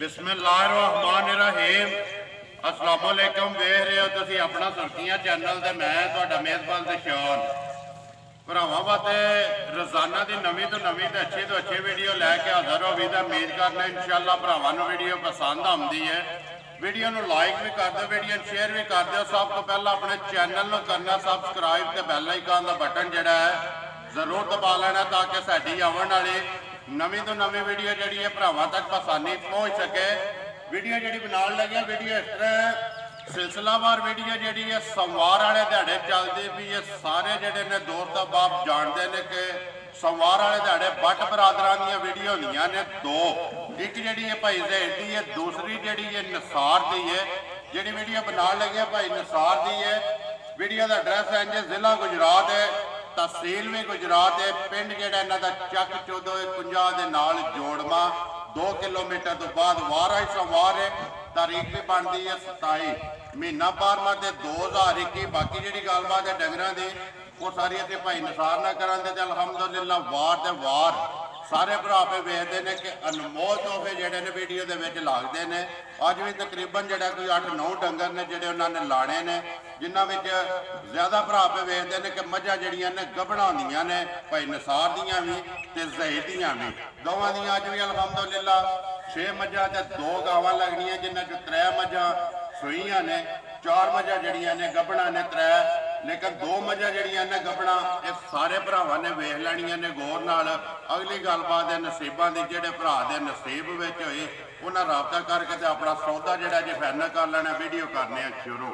बिस्मिल्लाहिर्रहमानिर्रहीम अस्सलाम वालेकुम। वेख रहे हो तुसीं अपना सुर्खियां चैनल ते मैं तुहाडा मेज़बान दशान भरावां वास्ते रोज़ाना की नवीं तो अच्छी वीडियो लैके हाज़र हो भी तो उम्मीद करना इंशाअल्लाह भरावां नूं वीडियो पसंद आउंदी है। वीडियो नूं लाइक भी कर दो, वीडियो शेयर भी कर दो। सब तो पहला अपने चैनल नूं करना सबसक्राइब ते बैल आइकन का बटन जिहड़ा है जरूर दबा लेना ताकि साडी आउण वाली नवीं तो नवीं वीडियो जी है भरावां तक आसानी पहुँच सके। वीडियो जी बनाने लगे वीडियो इस तरह सिलसिलावार वीडियो जी है सोमवार वाले दिहाड़े चलती भी है। सारे जोड़े ने दोस्त बाप जानते हैं कि सोमवार वाले दिहाड़े बट बरादरां दी वीडियो होंदियां ने दो, एक जी है भाई ज़हीर दी है, दूसरी जी है निसार दी है। जी वीडियो बनाने लगे भाई निसार दी है। वीडियो का एड्रैस है इंज जिला गुजरात है, तहसील भी गुजरात है, पिंड जो इन्हों का चक 1451 के नाल जोड़मा 2 किलोमीटर तो बाद वार है। सोमवार है, तारीख भी बनती है 27 महीना 12वां 2021। बाकी जी गलबात है डंगर की वो सारी अभी भाई निसार ना करा तो अलहमदुलिल्लाह वार तो वार सारे भरा पे वेखते हैं कि अनमोल तोहफे जोड़े ने वीडियो के लगते हैं। अज भी तकरीबन जोड़ा कोई 8-9 डंगर ने जोड़े उन्होंने लाने ने, जिन्हों ज़्यादा भरा पे वेखते हैं कि मझां जड़ियां ने गबड़ा होंदियां ने भाई निसार दियां भी ते ज़हीर दियां भी दोवां दियां। अज भी अलहमदुलिल्लाह 6 मझां ते 2 गावां लगनियां, जिन्हां चों 3 मझां सूईयां ने, 4 मझां जड़ियां ने गबड़ा ने 3, लेकिन 2 मझां जड़ियां ने गबड़ा। ये सारे भरावां ने वेख लैणियां ने गौर नाल। अगली गलबात है नसीबां दी, जिहड़े भरा दे नसीब विच होए उन्हां राबता करके ते अपना सौदा जिहड़ा जे फाइनल कर लेना। वीडियो करने शुरू।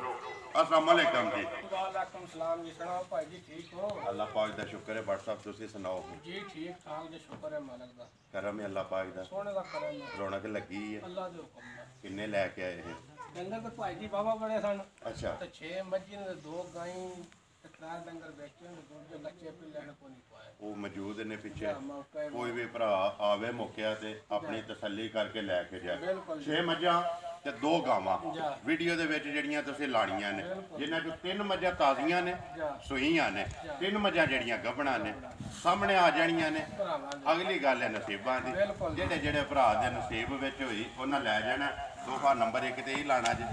अस्सलाम वालेकुम जी। वालेकुम सलाम जी। सुनाओ भाई जी ठीक हो? अल्लाह पाक दा शुक्र है। व्हाट्सअप तुसीं सुनाओ जी ठीक ठाक जी, शुक्र है मालक दा। करम है अल्लाह पाक दा, सोने दा करम है, रौनक लगी है। अल्लाह दे हुक्म दा। किन्ने लैके आए हैं? डंगर तो भाई जी बाबा बड़े सन। अच्छा, तो 6 मज्झियां ते 2 गाईं ते 3 डंगर बेचे ने, दूजे बच्चे भी लेने को नहीं पाए। वो मौजूद ने पिछे। या मौका है कोई भी भरा आवे मौके ते अपनी तसल्ली करके लैके जाए। बिल्कुल 6 मझां ते 2 गावां जा। वीडियो दे विच जड़ियां तुसीं लाणियां ने, बिल्कुल। जिन्हां चों 3 मझां ताज़ियां ने, जा। सूईयां ने, 3 मझां जड़ियां गबड़ा ने सामने आ जाणियां ने। भरावां दे अगली गल है नसीबां दी, बिल्कुल। जेड़े भरा दे नसीब विच होई उन्हां लै जाना। तोहफा नंबर 1 ते ही लाना जी,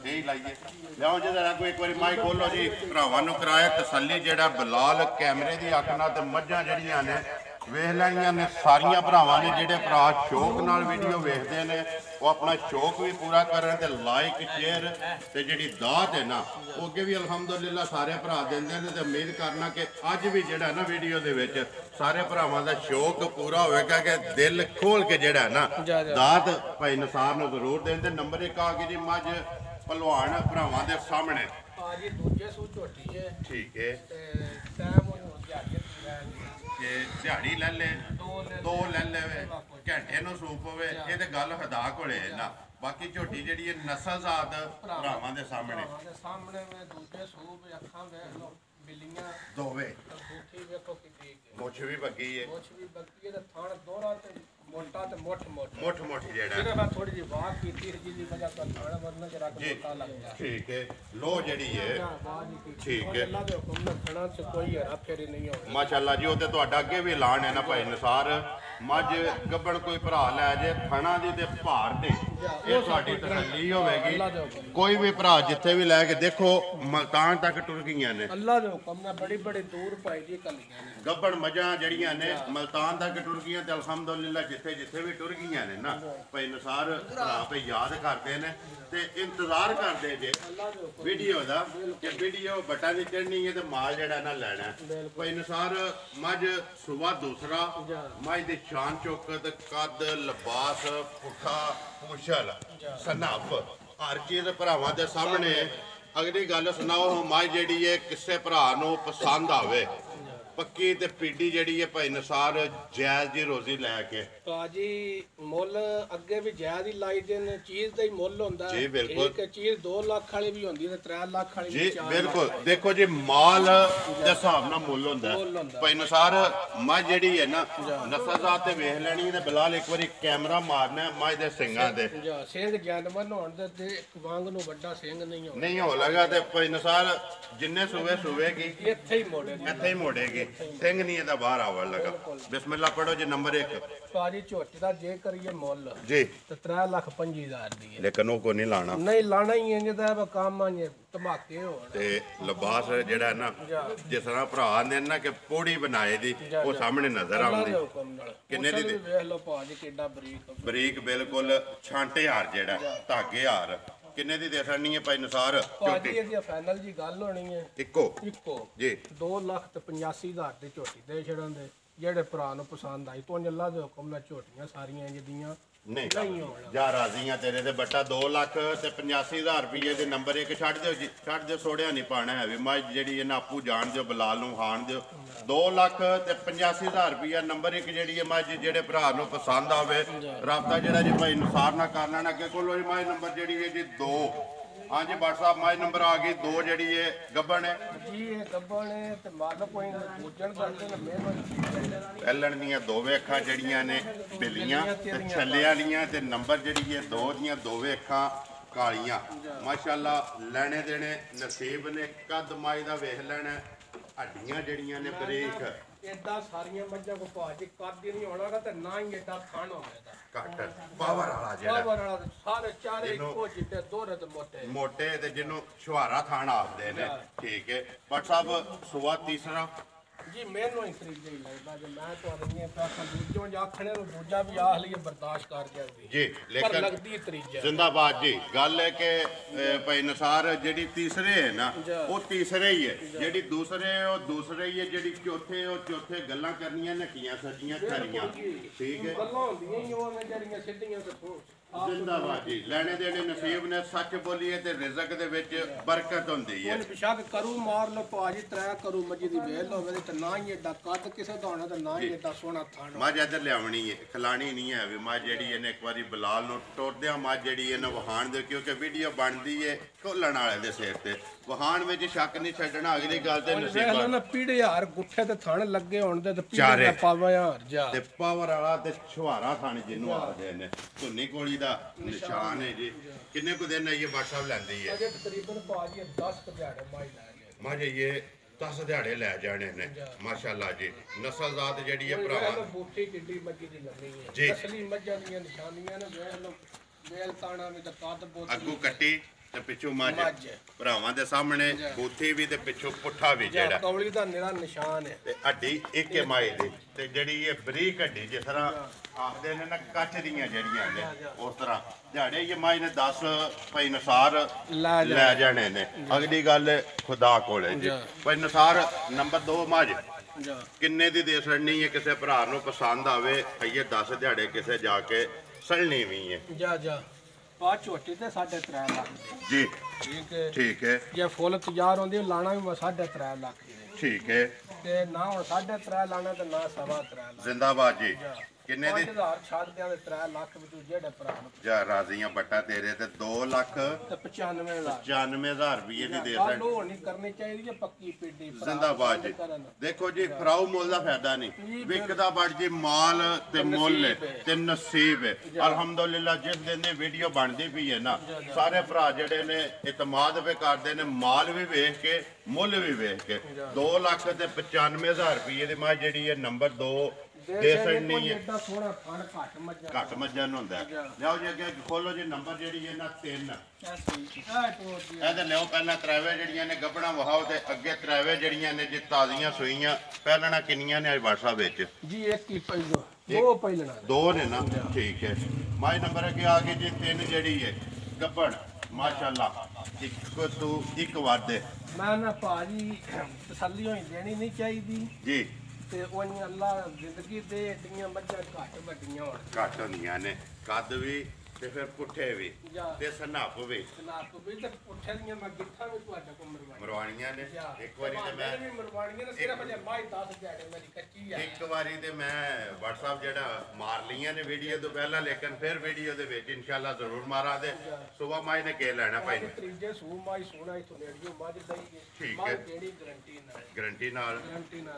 यही लाइए लियाओ जी। जरा कोई एक बार माइक खोलो जी, भरावां नूं कराया तसल्ली। जेड़ा बिलाल कैमरे दी अख नाल ते मझां जड़ियां ने वेख लैणियां ने सारियां भरावां ने। जेड़े भरा शौक नाल वीडियो वेखदे ने वो अपना शौक भी पूरा करन ते लाइक शेयर ते जिहड़ी दात है ना वो अगे भी अलहमदुलिल्लाह सारे भरा देंदे ने। ते उम्मीद करना कि अज भी जिहड़ा ना वीडियो दे विच सारे भरावां दा शौक पूरा होएगा कि दिल खोल के जिहड़ा ना दात भाई निसार नूं जरूर दें। ते नंबर 1 आ गई जी मझ भलवान भरावां दे सामने। आज ये दूजे सू झोटी है। ठीक है, ते टाइम हो गया जे दिहाड़ी ले ले 2 ले ले घंटे नूं सूप होवे ये ते गल खुदा कोले है ना। बाकी झोटी जिहड़ी है नस्ल जात भरावां दे सामने में दूजे सूप अखां वेख लो बिल्लियां दोवे बूठी वेखो कितनी है, मुछ भी बगी है, मुछ भी बगी है ते थान दोहरा ते मोटा ते मुठ जेड़ा सिर्फ मैं थोड़ी जी वाह कीती जिसदी वजह तो थाना वरना जरा मोटा लग गया। ठीक है, लो जड़ी है ठीक है। अल्लाह दे हुक्म नाल थाना से कोई हेरा फेरी नहीं होगी माशाअल्लाह जी। वो तो तुहाडा अगे भी ऐलान है ना भाई निसार मझ गब्बड़ कोई भरा लै जे थणा दी ते भार ते ये तुहाडी तसल्ली होवेगी। कोई भी भरा जिथे भी लैके देखो मुल्तान तक टुर गईयां ने। अल्लाह दे हुक्म नाल बड़ी बड़ी दूर भाई जी कलियां ने गब्बड़ मझां जड़ियां ने मुल्तान तक टुर गईयां ते अल्हम्दुलिल्लाह जिथे जिथे भी टुर गईयां ने ना भाई निसार भरा पे याद करते हैं ते इंतजार करते जे वीडियो दा कि वीडियो बटा दी चढ़नी है ते माल जड़ा ना लैना है। भाई निसार मझ सुबह दूसरा मझ दी शान चौकत कद लिबास पुखा पूछल सनफ हर चीज भरावां दे सामने। अगली गल सुनाओ मझ जड़ी है किसे भरा नूं पसंद आवे पक्की ते पीडी जड़ी है भाई निसार जायज दी रोजी लैके भाजी मुल अगे भी जायज ही लाई देन चीज दा ही मुल हुंदा जी। बिल्कुल एक चीज 2 लाख वाली भी हुंदी ते 3 लाख वाली जी। बिल्कुल देखो जी माल दे हिसाब नाल मुल हुंदा भाई निसार मझ जड़ी है ना नस्ल जात ते वेख लैनी ते बिलाल एक बारी कैमरा मारना मझ दे सिंगां दे सिंग जानवर होण दे वांग नूं वड्डा सिंग नहीं हो हो लगा ते भाई निसार जिन्ने सूवे सूवेगी इत्थे ही मोड़ेगी ਇੱਥੇ ਹੀ ਮੋੜੇਗੀ। ਸਿੰਘ ਨਹੀਂ ਇਹਦਾ ਬਾਹਰ ਆਵਣ ਲੱਗਾ। ਬਿਸਮਿਲ੍ਲਾ ਪੜੋ ਜੀ ਨੰਬਰ 1 ਭਾਜੀ ਝੋਟੀ ਦਾ ਜੇ ਕਰੀਏ ਮੁੱਲ ਜੀ ਤੇ 3,25,000 ਦੀ ਹੈ। ਲੇਕਿਨ ਉਹ ਕੋ ਨਹੀਂ ਲਾਣਾ ਨਹੀਂ ਲਾਣਾ ਹੀ ਹੈ ਜਿਹਦਾ ਕੰਮ ਆ ਜੇ ਧਮਾਕੇ ਹੋਣ ਤੇ ਲਿਬਾਸ ਜਿਹੜਾ ਨਾ ਜਿਸ ਤਰ੍ਹਾਂ ਭਰਾ ਆਂਦੇ ਨੇ ਨਾ ਕਿ ਪੋੜੀ ਬਣਾਏ ਦੀ ਉਹ ਸਾਹਮਣੇ ਨਜ਼ਰ ਆਉਂਦੀ। ਕਿੰਨੇ ਦੀ ਵੇਖ ਲਓ ਭਾਜੀ ਕਿੱਡਾ ਬਰੀਕ ਬਰੀਕ ਬਿਲਕੁਲ ਛਾਂਟੇ ਹਾਰ ਜਿਹੜਾ ਧਾਗੇ ਹਾਰ ਕਿੰਨੇ ਦੀ ਦੇ ਸਕਣੀ ਹੈ ਭਾਈ ਨਸਾਰ? ਭਾਜੀ ਇਹਦੀ ਫਾਈਨਲ ਜੀ ਗੱਲ ਹੋਣੀ ਹੈ ਇੱਕੋ ਜੀ 2,85,000 ਦੀ ਝੋਟੀ ਦੇ ਛੜਨ ਦੇ ਜਿਹੜੇ ਭਰਾ ਨੂੰ ਪਸੰਦ ਆਈ ਤੋਂ ਅੱਲਾ ਦੇ ਹੁਕਮ ਨਾਲ ਝੋਟੀਆਂ ਸਾਰੀਆਂ ਜਿਹਦੀਆਂ ਨਹੀਂ ਜਾ ਰਾਜ਼ੀਆਂ ਤੇਰੇ ਤੇ ਬੱਟਾ 2,85,000 ਰੁਪਏ ਦੇ ਨੰਬਰ 1 ਛੱਡ ਦਿਓ ਜੀ, ਛੱਡ ਦਿਓ, ਸੋੜਿਆ ਨਹੀਂ ਪਾਣਾ ਹੈ ਵੀ ਮੈਂ ਜਿਹੜੀ ਇਹਨਾਂ ਆਪੂ ਜਾਣ ਦਿਓ, ਬਲਾਲ ਨੂੰ ਹਾਣ ਦਿਓ। 2,85,000 ਰੁਪਏ ਨੰਬਰ 1 ਜਿਹੜੀ ਹੈ ਮੱਝ ਜਿਹੜੇ ਭਰਾ ਨੂੰ ਪਸੰਦ ਆਵੇ ਰਾਬਤਾ ਜਿਹੜਾ ਜੀ ਭਾਈ ਨੁਸਾਰ ਨਾਲ ਕਰ ਲੈਣਾ। ਅੱਗੇ ਕੋਲ ਮੱਝ ਨੰਬਰ ਜਿਹੜੀ ਹੈ ਜੀ 2 ਹਾਂਜੀ WhatsApp ਮੱਝ ਨੰਬਰ ਆ ਗਈ 2 ਜਿਹੜੀ ਹੈ ਗੱਬਣ ਹੈ ਜੀ ਇਹ ਗੱਬਣ ਹੈ ਤੇ ਮਾਲਕ ਕੋਈ ਪੂਜਣ ਕਰਦੇ ਨੇ ਮਿਹਰਬਾਨੀ ਪਹਿਲਣ ਦੀਆਂ ਦੋਵੇਂ ਅੱਖਾਂ ਜਿਹੜੀਆਂ ਨੇ ਬਿੱਲੀਆਂ ਤੇ ਛੱਲੇ ਵਾਲੀਆਂ ਤੇ ਨੰਬਰ ਜਿਹੜੀ ਹੈ 2 ਦੀਆਂ ਦੋਵੇਂ ਅੱਖਾਂ ਕਾਲੀਆਂ ਮਾਸ਼ਾਅੱਲਾ ਲੈਣੇ ਦੇਣੇ ਨਸੀਬ ਨੇ। ਕੱਦ ਮਾਈ ਦਾ ਵੇਖ ਲੈਣਾ ਹੱਡੀਆਂ ਜਿਹੜੀਆਂ ਨੇ ਬਰੀਕ ਏਦਾਂ ਸਾਰੀਆਂ ਮੱਝਾਂ ਕੋ ਭਾਜੀ ਕੱਦ ਨਹੀਂ ਹੋਣਾਗਾ ਤੇ ਨਾ ਹੀ ਏਦਾਂ ਖਾਣ ਹੋਵੇਗਾ ਘੱਟ ਪਾਵਰ ਵਾਲਾ ਜਿਹੜਾ ਪਾਵਰ ਵਾਲਾ ਸਾਰੇ ਚਾਰੇ ਇੱਕੋ ਜਿੱਡੇ ਦੋਰੇ ਤੇ ਮੋਟੇ ਮੋਟੇ ਤੇ ਜਿਹਨੂੰ ਛੁਹਾਰਾ ਥਾਣ ਆਖਦੇ ਨੇ। ਠੀਕ ਹੈ ਪਰ ਸਾਹਿਬ ਸੁਆ ਤੀਸਰਾ ਜੀ ਮੈਨੂੰ ਹੀ ਤਰੀਕੇ ਹੀ ਲੱਗਦਾ ਜੇ ਮੈਂ ਤੁਹਾਡੀਆਂ ਪੈਸਾ ਦੂਜੋਂ ਜਾਂ ਆਖਣੇ ਨੂੰ ਦੂਜਾ ਵੀ ਆਖ ਲਈਏ ਬਰਦਾਸ਼ਤ ਕਰ ਜਾਂਦੀ ਜੀ ਪਰ ਲੇਕਿਨ ਲੱਗਦੀ ਤਰੀਜਾ ਜ਼ਿੰਦਾਬਾਦ ਜੀ। ਗੱਲ ਹੈ ਕਿ ਭਾਈ ਨਸਾਰ ਜਿਹੜੀ ਤੀਸਰੇ ਹੈ ਨਾ ਉਹ ਤੀਸਰੇ ਹੀ ਹੈ, ਜਿਹੜੀ ਦੂਸਰੇ ਉਹ ਦੂਸਰੇ ਹੀ ਹੈ, ਜਿਹੜੀ ਚੌਥੇ ਉਹ ਚੌਥੇ ਗੱਲਾਂ ਕਰਨੀਆਂ ਨਕੀਆਂ ਸੱਚੀਆਂ ਖਰੀਆਂ। ਠੀਕ ਹੈ ਗੱਲਾਂ ਹੁੰਦੀਆਂ ਹੀ ਉਹ ਨੇ ਜਿਹੜੀਆਂ ਸਿੱਧੀਆਂ ਤੇ ਜ਼ਿੰਦਾਬਾਦ ਜੀ। ਲੈਣੇ ਦੇਣੇ ਨਸੀਬ ਨੇ ਸੱਚ ਬੋਲੀਏ ਤੇ ਰਿਜ਼ਕ ਦੇ ਵਿੱਚ ਬਰਕਤ ਹੁੰਦੀ ਹੈ। ਬਿਸ਼ੱਕ ਕਰੂ ਮਾਰ ਲੋ ਭਾਜੀ ਤਰਾ ਕਰੂ ਮੱਜੀ ਦੀ ਵੇਲ ਹੋਵੇ ਤੇ ਨਾ ਹੀ ਏਡਾ ਕੱਦ ਕਿਸੇ ਦਾ ਹੋਣਾ ਤੇ ਨਾ ਹੀ ਏਡਾ ਸੋਹਣਾ ਥਾਣ ਮੱਝ ਇੱਧਰ ਲਿਆਉਣੀ ਹੈ, ਖਿਲਾਣੀ ਨਹੀਂ ਹੈ ਵੀ ਮੱਝ ਜਿਹੜੀ ਇਹਨੇ ਇੱਕ ਵਾਰੀ ਬਲਾਲ ਨੂੰ ਟੋਰਦਿਆਂ ਮੱਝ ਜਿਹੜੀ ਇਹਨੂੰ ਵਹਾਣ ਦੇ ਕਿਉਂਕਿ ਵੀਡੀਓ ਬਣਦੀ ਹੈ ਖੋਲਣ ਵਾਲੇ ਦੇ ਸਿਰ ਤੇ ਵਹਾਣ ਵਿੱਚ ਸ਼ੱਕ ਨਹੀਂ ਛੱਡਣਾ। ਅਗਲੀ ਗੱਲ ਤੇ ਨਸੀਬਾਂ ਨਾ ਪੀੜੇ ਹਾਰ ਗੁੱਠੇ ਤੇ ਥਣ ਲੱਗੇ ਹੋਣ ਦੇ ਤੇ ਪੀੜੇ ਪਾਵਾ ਯਾਰ ਜਾ ਤੇ ਪਾਵਰ ਵਾਲਾ ਤੇ ਛੁਹਾਰਾ ਥਣ ਜਿਹਨੂੰ ਆਖਦੇ ਨੇ ਧੁੰਨੀ ਕੋਲੀ ਦਾ ਨਿਸ਼ਾਨ ਹੈ ਜੀ। ਕਿੰਨੇ ਕੁ ਦਿਨ ਇਹ WhatsApp ਲੈਂਦੀ ਹੈ? ਅਜੇ ਤਕਰੀਬਨ ਭਾਜੀ 10 ਦਿਹਾੜੇ ਮਾਈ ਲੈ ਗਏ ਮੱਝ ਇਹ 10 ਦਿਹਾੜੇ ਲੈ ਜਾਣੇ ਨੇ ਮਾਸ਼ਾਅੱਲਾ ਜੀ। ਨਸਲਜ਼ਾਤ ਜਿਹੜੀ ਹੈ ਭਰਾਵਾ ਬੂਠੀ ਕਿੱਡੀ ਮੱਜੀ ਦੀ ਲੰਮੀ ਹੈ ਜੀ। ਅਸਲੀ ਮੱਝਾਂ ਦੀਆਂ ਨਿਸ਼ਾਨੀਆਂ ਨੇ ਵੇਖ ਲੋ ਵੇਲ ਤਾਣਾ ਵੀ ਤਾਂ ਕੱਦ ਬੋਤ ਅੱਗੂ ਕੱਟੀ ਤੇ ਪਿੱਛੋਂ ਮੱਝ ਭਰਾਵਾਂ ਦੇ ਸਾਹਮਣੇ ਬੂਥੀ ਵੀ ਤੇ ਪਿੱਛੋਂ ਪੁੱਠਾ ਵੀ ਜਿਹੜਾ ਕੌਲੀ ਦਾ ਨਿਰਾ ਨਿਸ਼ਾਨ ਹੈ ਤੇ ਹੱਡੀ ਇੱਕ ਮਾਈ ਦੀ ਤੇ ਜਿਹੜੀ ਇਹ ਬਰੀਕ ਹੱਡੀ ਜਿਸ ਤਰ੍ਹਾਂ ਆਖਦੇ ਨੇ ਨਾ ਕੱਚ ਦੀਆਂ ਜਿਹੜੀਆਂ ਨੇ ਉਸ ਤਰ੍ਹਾਂ ਦਿਹਾੜੇ ਇਹ ਮਾਈ ਨੇ 10 ਭਾਈ ਨਸਾਰ ਲੈ ਜਾਣੇ ਨੇ। ਅਗਲੀ ਗੱਲ ਖੁਦਾ ਕੋਲੇ ਜੀ ਭਾਈ ਨਸਾਰ ਨੰਬਰ 2 ਮੱਝ ਕਿੰਨੇ ਦੀ ਦੇ ਛੜਨੀ ਹੈ? ਕਿਸੇ ਭਰਾ ਨੂੰ ਪਸੰਦ ਆਵੇ ਇਹ 10 ਦਿਹਾੜੇ ਕਿਸੇ ਜਾ ਕੇ ਸਲਣੀ ਵੀ ਹੈ ਜਾ ਪਾ ਝੋਟੀ ਤੇ 3.5 ਲੱਖ ਜੀ। ਠੀਕ ਹੈ ਠੀਕ ਹੈ ਜੇ ਫੁੱਲ ਤਿਆਰ ਹੁੰਦੀ ਲਾਣਾ ਵੀ 3.5 ਲੱਖ ਠੀਕ ਹੈ ਤੇ ਨਾ ਹੁਣ 3.5 ਲਾਣਾ ਤੇ ਨਾ 3.5 ਲੱਖ ਜ਼ਿੰਦਾਬਾਦ ਜੀ। ਕਿੰਨੇ ਦੀ 5000 ਛੱਡ ਦਿਆਂ ਤੇ 3 ਲੱਖ ਵਿੱਚ ਜਿਹੜੇ ਭਰਾ ਨੂੰ ਜਾ ਰਾਜ਼ੀਆਂ ਬੱਟਾ ਤੇਰੇ ਤੇ 2 ਲੱਖ ਤੇ 95,000 95,000 ਰੁਪਏ ਦੀ ਦੇ ਗੱਲ ਸਕਦੇ ਉਹ ਨਹੀਂ ਕਰਨੀ ਚਾਹੀਦੀ ਹੈ ਪੱਕੀ ਪੀਡੀ ਜ਼ਿੰਦਾਬਾਦ ਜੀ। ਦੇਖੋ ਜੀ ਫਰਾਉ ਮੁੱਲ ਦਾ ਫਾਇਦਾ ਨਹੀਂ ਵਿਕਦਾ ਬੜ ਜੀ ਮਾਲ ਤੇ ਮੁੱਲ ਤੇ ਨਸੀਬ ਹੈ। ਅਲਹਮਦੁਲਿਲਾ ਜਿਸ ਦਿਨ ਦੀ ਵੀਡੀਓ ਬਣਦੀ ਪਈ ਹੈ ਨਾ ਸਾਰੇ ਭਰਾ ਜਿਹੜੇ ਨੇ ਇਤਮਾਦ ਵੀ ਕਰਦੇ ਨੇ ਮਾਲ ਵੀ ਵੇਖ ਕੇ ਮੁੱਲ ਵੀ ਵੇਖ ਕੇ 2 ਲੱਖ ਤੇ 95,000 ਰੁਪਏ ਦੀ ਮੱਝ ਜਿਹੜੀ ਹੈ ਨੰਬਰ 2 ਦੇ ਸਕਣੀ ਹੈ। ਐਡਾ ਸੋਹਣਾ ਫਣ ਘੱਟ ਮੱਝਾਂ ਨੂੰ ਹੁੰਦਾ ਲਿਆਓ ਜੀ ਅੱਗੇ ਖੋਲੋ ਜੀ ਨੰਬਰ ਜਿਹੜੀ ਹੈ ਨਾ 3 ਇਹਦੇ ਲਿਓ ਪਹਿਲਾਂ ਤਰਾਵੇ ਜਿਹੜੀਆਂ ਨੇ ਗੱਬਣਾ ਵਹਾਓ ਤੇ ਅੱਗੇ ਤਰਾਵੇ ਜਿਹੜੀਆਂ ਨੇ ਜੀ ਤਾਜ਼ੀਆਂ ਸੂਈਆਂ ਪਹਿਲਣਾ ਕਿੰਨੀਆਂ ਨੇ WhatsApp ਵਿੱਚ ਜੀ ਇੱਕ ਹੀ ਪਹਿਲੋ ਦੋ ਪਹਿਲਣਾ 2 ਨੇ ਨਾ ਠੀਕ ਹੈ। ਮਾਈ ਨੰਬਰ ਅੱਗੇ ਆ ਗਈ ਜੀ 3 ਜਿਹੜੀ ਹੈ ਗੱਬਣ ਮਾਸ਼ਾਅੱਲਾ ਇੱਕ ਤੋਂ ਇੱਕ ਵਾਦੇ ਮੈਂ ਨਾ ਭਾਜੀ ਤਸੱਲੀ ਹੋਈ ਦੇਣੀ ਨਹੀਂ ਚਾਹੀਦੀ ਜੀ ਤੇ ਉਹ ਅੱਲਾ ਜ਼ਿੰਦਗੀ ਦੇ ਏਡੀਆਂ ਮੱਝਾਂ ਘੱਟ ਵੱਡੀਆਂ ਹੋਣ ਘੱਟ ਹੁੰਦੀਆਂ ਨੇ ਕੱਦ ਵੀ ਤੇ ਫਿਰ ਪੁੱਠੇ ਵੀ ਤੇ ਸਨਾਪ ਵੀ ਸਨਾਪ ਵੀ ਤੇ ਪੁੱਠੇ ਦੀਆਂ ਮੈਂ ਗਿੱਠਾਂ ਵੀ ਤੁਹਾਡੇ ਕੋਲ ਮਰਵਾਣੀਆਂ ਨੇ। ਇੱਕ ਵਾਰੀ ਤੇ ਮੈਂ ਵੀ ਮਰਵਾਣੀਆਂ ਨੇ ਸਿਰਫ ਜੇ ਮਾਈ 10 ਦਿਹਾੜੇ ਮੇਰੀ ਕੱਚੀ ਆ ਇੱਕ ਵਾਰੀ ਤੇ ਮੈਂ WhatsApp ਜਿਹੜਾ ਮਾਰ ਲਈਆਂ ਨੇ ਵੀਡੀਓ ਤੋਂ ਪਹਿਲਾਂ ਲੇਕਿਨ ਫਿਰ ਵੀਡੀਓ ਦੇ ਵਿੱਚ ਇਨਸ਼ਾਅੱਲਾ ਜ਼ਰੂਰ ਮਾਰਾਂ ਦੇ ਸੁਬਾ ਮਾਈ ਨੇ ਕੇ ਲੈਣਾ ਭਾਈ ਨੇ ਤੀਜੇ ਸੂ ਮਾਈ ਸੋਣਾ ਇਥੋਂ ਨੇੜੀਓ ਮੱਝ ਦਈ ਠੀਕ ਹੈ ਕਿਹੜੀ ਗਰੰਟੀ ਨਾਲ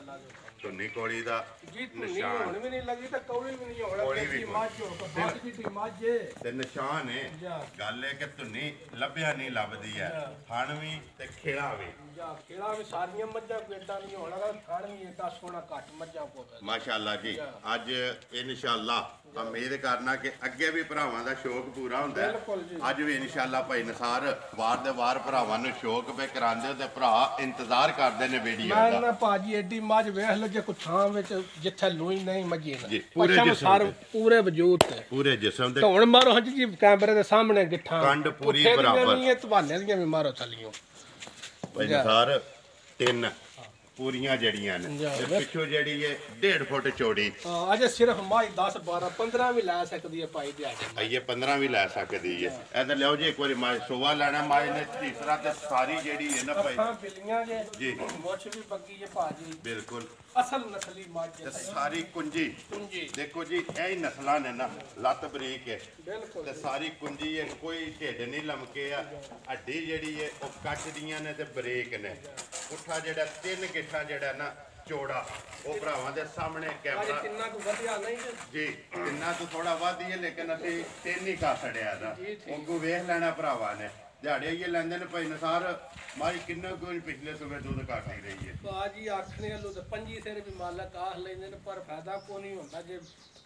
ਲਾ ਦਿਓ ਧੁੰਨੀ ਕੋਲੀ ਦਾ ਜੀ ਧੁੰਨੀ ਹੁਣ ਵੀ ਨਹੀਂ ਲੱਗੀ ਤਾਂ ਕੌਲੀ ਵੀ ਨਹੀਂ ਹੋਣਾ ਕੋਈ ਮੱਝ ਹੋ ਬਾਕੀ ਦੀ ਮੱਝ ਤੇ ਨਿਸ਼ਾਨ ਹੈ ਜਾ ਗੱਲ ਹੈ ਕਿ ਧੁੰਨੀ ਲੱਭਿਆ ਨਹੀਂ ਲੱਭਦੀ ਹੈ ਥਣ ਵੀ ਤੇ ਖੇੜਾ ਵੀ ਜਾ ਕਿਹੜਾ ਵੀ ਸਾਰੀਆਂ ਮੱਝਾਂ ਪੇਟਾਂ ਨਹੀਂ ਹੋਣਾ ਥਣ ਵੀ ਏਡਾ ਸੋਹਣਾ ਘੱਟ ਮੱਝਾਂ ਕੋਲ ਮਾਸ਼ਾਅੱਲਾ ਜੀ ਅੱਜ ਇਨਸ਼ਾਅੱਲਾ ਉਮੀਦ ਕਰਨਾ ਕਿ ਅੱਗੇ ਵੀ ਭਰਾਵਾਂ ਦਾ ਸ਼ੌਕ ਪੂਰਾ ਹੁੰਦਾ ਹੈ ਬਿਲਕੁਲ ਜੀ ਅੱਜ ਵੀ ਇਨਸ਼ਾਅੱਲਾ ਭਾਈ ਨਸਾਰ ਵਾਰ ਦੇ ਵਾਰ ਭਰਾਵਾਂ ਨੂੰ ਸ਼ੌਕ ਪੇ ਕਰਾਉਂਦੇ ਤੇ ਭਰਾ ਇੰਤਜ਼ਾਰ ਕਰਦੇ ਨੇ ਵੀਡੀਓ ਮੈਂ ਦਾ ਨਾ ਭਾਜੀ ਏਡੀ ਮੱਝ ਵੇਖ ਲਓ ਜੇ ਕੋਈ ਥਾਂ ਵਿੱਚ ਜਿੱਥੇ ਲੂਈ ਨਹੀਂ ਮੱਝੀ ਨਾ ਜੀ, ਪੂਰੇ ਪੱਛਮ ਜਿਸਮ ਸਾਰ ਤੇ। ਪੂਰੇ ਵਜੂਦ ਤੇ ਪੂਰੇ ਜਿਸਮ ਦੇ ਧੌਣ ਮਾਰੋ ਹੰਝ ਜੀ ਕੈਮਰੇ ਦੇ ਸਾਹਮਣੇ ਗਿੱਠਾਂ ਕੰਡ ਪੂਰੀ ਉੱਥੇ ਦੀਆਂ ਬਰਾਬਰ। ਵੀ ਇਹ ਤਵਾਨੇ ਦੀਆਂ ਵੀ ਮਾਰੋ ਥੱਲੀਓ ਭਾਈ ਨਸਾਰ 3 ਪੂਰੀਆਂ ਜੜੀਆਂ ਨੇ ਜਾ, ਤੇ ਪਿੱਛੋਂ ਜਿਹੜੀ ਹੈ 1.5 ਫੁੱਟ ਚੌੜੀ ਅਜੇ ਸਿਰਫ ਮਾਈ 10 12 15 ਵੀ ਲੈ ਸਕਦੀ ਹੈ ਭਾਈ ਦਿਹਾੜੀ ਆਈਏ 15 ਵੀ ਲੈ ਸਕਦੀ ਹੈ ਇਹਦਾ ਲਿਓ ਜੀ ਇੱਕ ਵਾਰੀ ਮਾਈ ਸੋਵਾ ਲੈਣਾ ਮਾਈ ਨੇ ਤੀਸਰਾ ਤੇ ਸਾਰੀ ਜਿਹੜੀ ਹੈ ਨਾ ਭਾਈ ਹਾਂ ਬਿੱਲੀਆਂ ਜੇ ਜੀ। ਮੁੱਛ ਵੀ ਬੱਗੀ ਜੇ ਭਾਜੀ ਬਿਲਕੁਲ ਅਸਲ ਨਸਲੀ ਮੱਝ ਤੇ ਹੈ ਸਾਰੀ ਕੁੰਜੀ ਕੁੰਜੀ ਦੇਖੋ ਜੀ ਇਹ ਹੀ ਨਸਲਾਂ ਨੇ ਨਾ ਲੱਤ ਬਰੀਕ ਹੈ ਬਿਲਕੁਲ ਤੇ ਸਾਰੀ ਕੁੰਜੀ ਹੈ ਕੋਈ ਢਿੱਡ ਨਹੀਂ ਲਮਕੇ ਆ ਹੱਡੀ ਜਿਹੜੀ ਹੈ ਉਹ ਕੱਚਦੀਆਂ ਨੇ ਤੇ ਬਰੀਕ ਨੇ ਪੁੱਠਾ ਜਿਹੜਾ 3 ਗਿੱਠਾ ਜਿਹੜਾ ਨਾ ਚੌੜਾ ਉਹ ਭਰਾਵਾਂ ਦੇ ਸਾਹਮਣੇ ਅੱਜ ਕੈਮਰਾ ਕਿੰਨਾ ਕੁ ਵਧਿਆ ਨਹੀਂ ਜੀ ਜੀ ਕਿੰਨਾ ਤੋਂ ਥੋੜਾ ਵੱਧ ਹੀ ਹੈ ਲੇਕਿਨ ਅਸੀਂ 3 ਹੀ ਕਰ ਛੜਿਆ ਦਾ ਜੀ, ਠੀਕ। ਉਹਨੂੰ ਵੇਖ ਲੈਣਾ ਭਰਾਵਾਂ ਨੇ ਦਿਹਾੜੇ ਇਹ ਲੈਂਦੇ ਨੇ ਭਾਈ ਨਸਾਰ ਮਾਈ ਕਿੰਨਾ ਕੋਈ ਪਿਛਲੇ ਸਵੇਰ ਦੁੱਧ ਕੱਟ ਹੀ ਰਹੀ ਹੈ ਬਾਜੀ ਆਖਣੇ ਵੱਲੋਂ ਤੇ 25 ਸਿਰ ਵੀ ਮਾਲਕ ਆਖ ਲੈਂਦੇ ਨੇ ਪਰ ਫਾਇਦਾ ਕੋਈ ਨਹੀਂ ਹੁੰਦਾ ਜੇ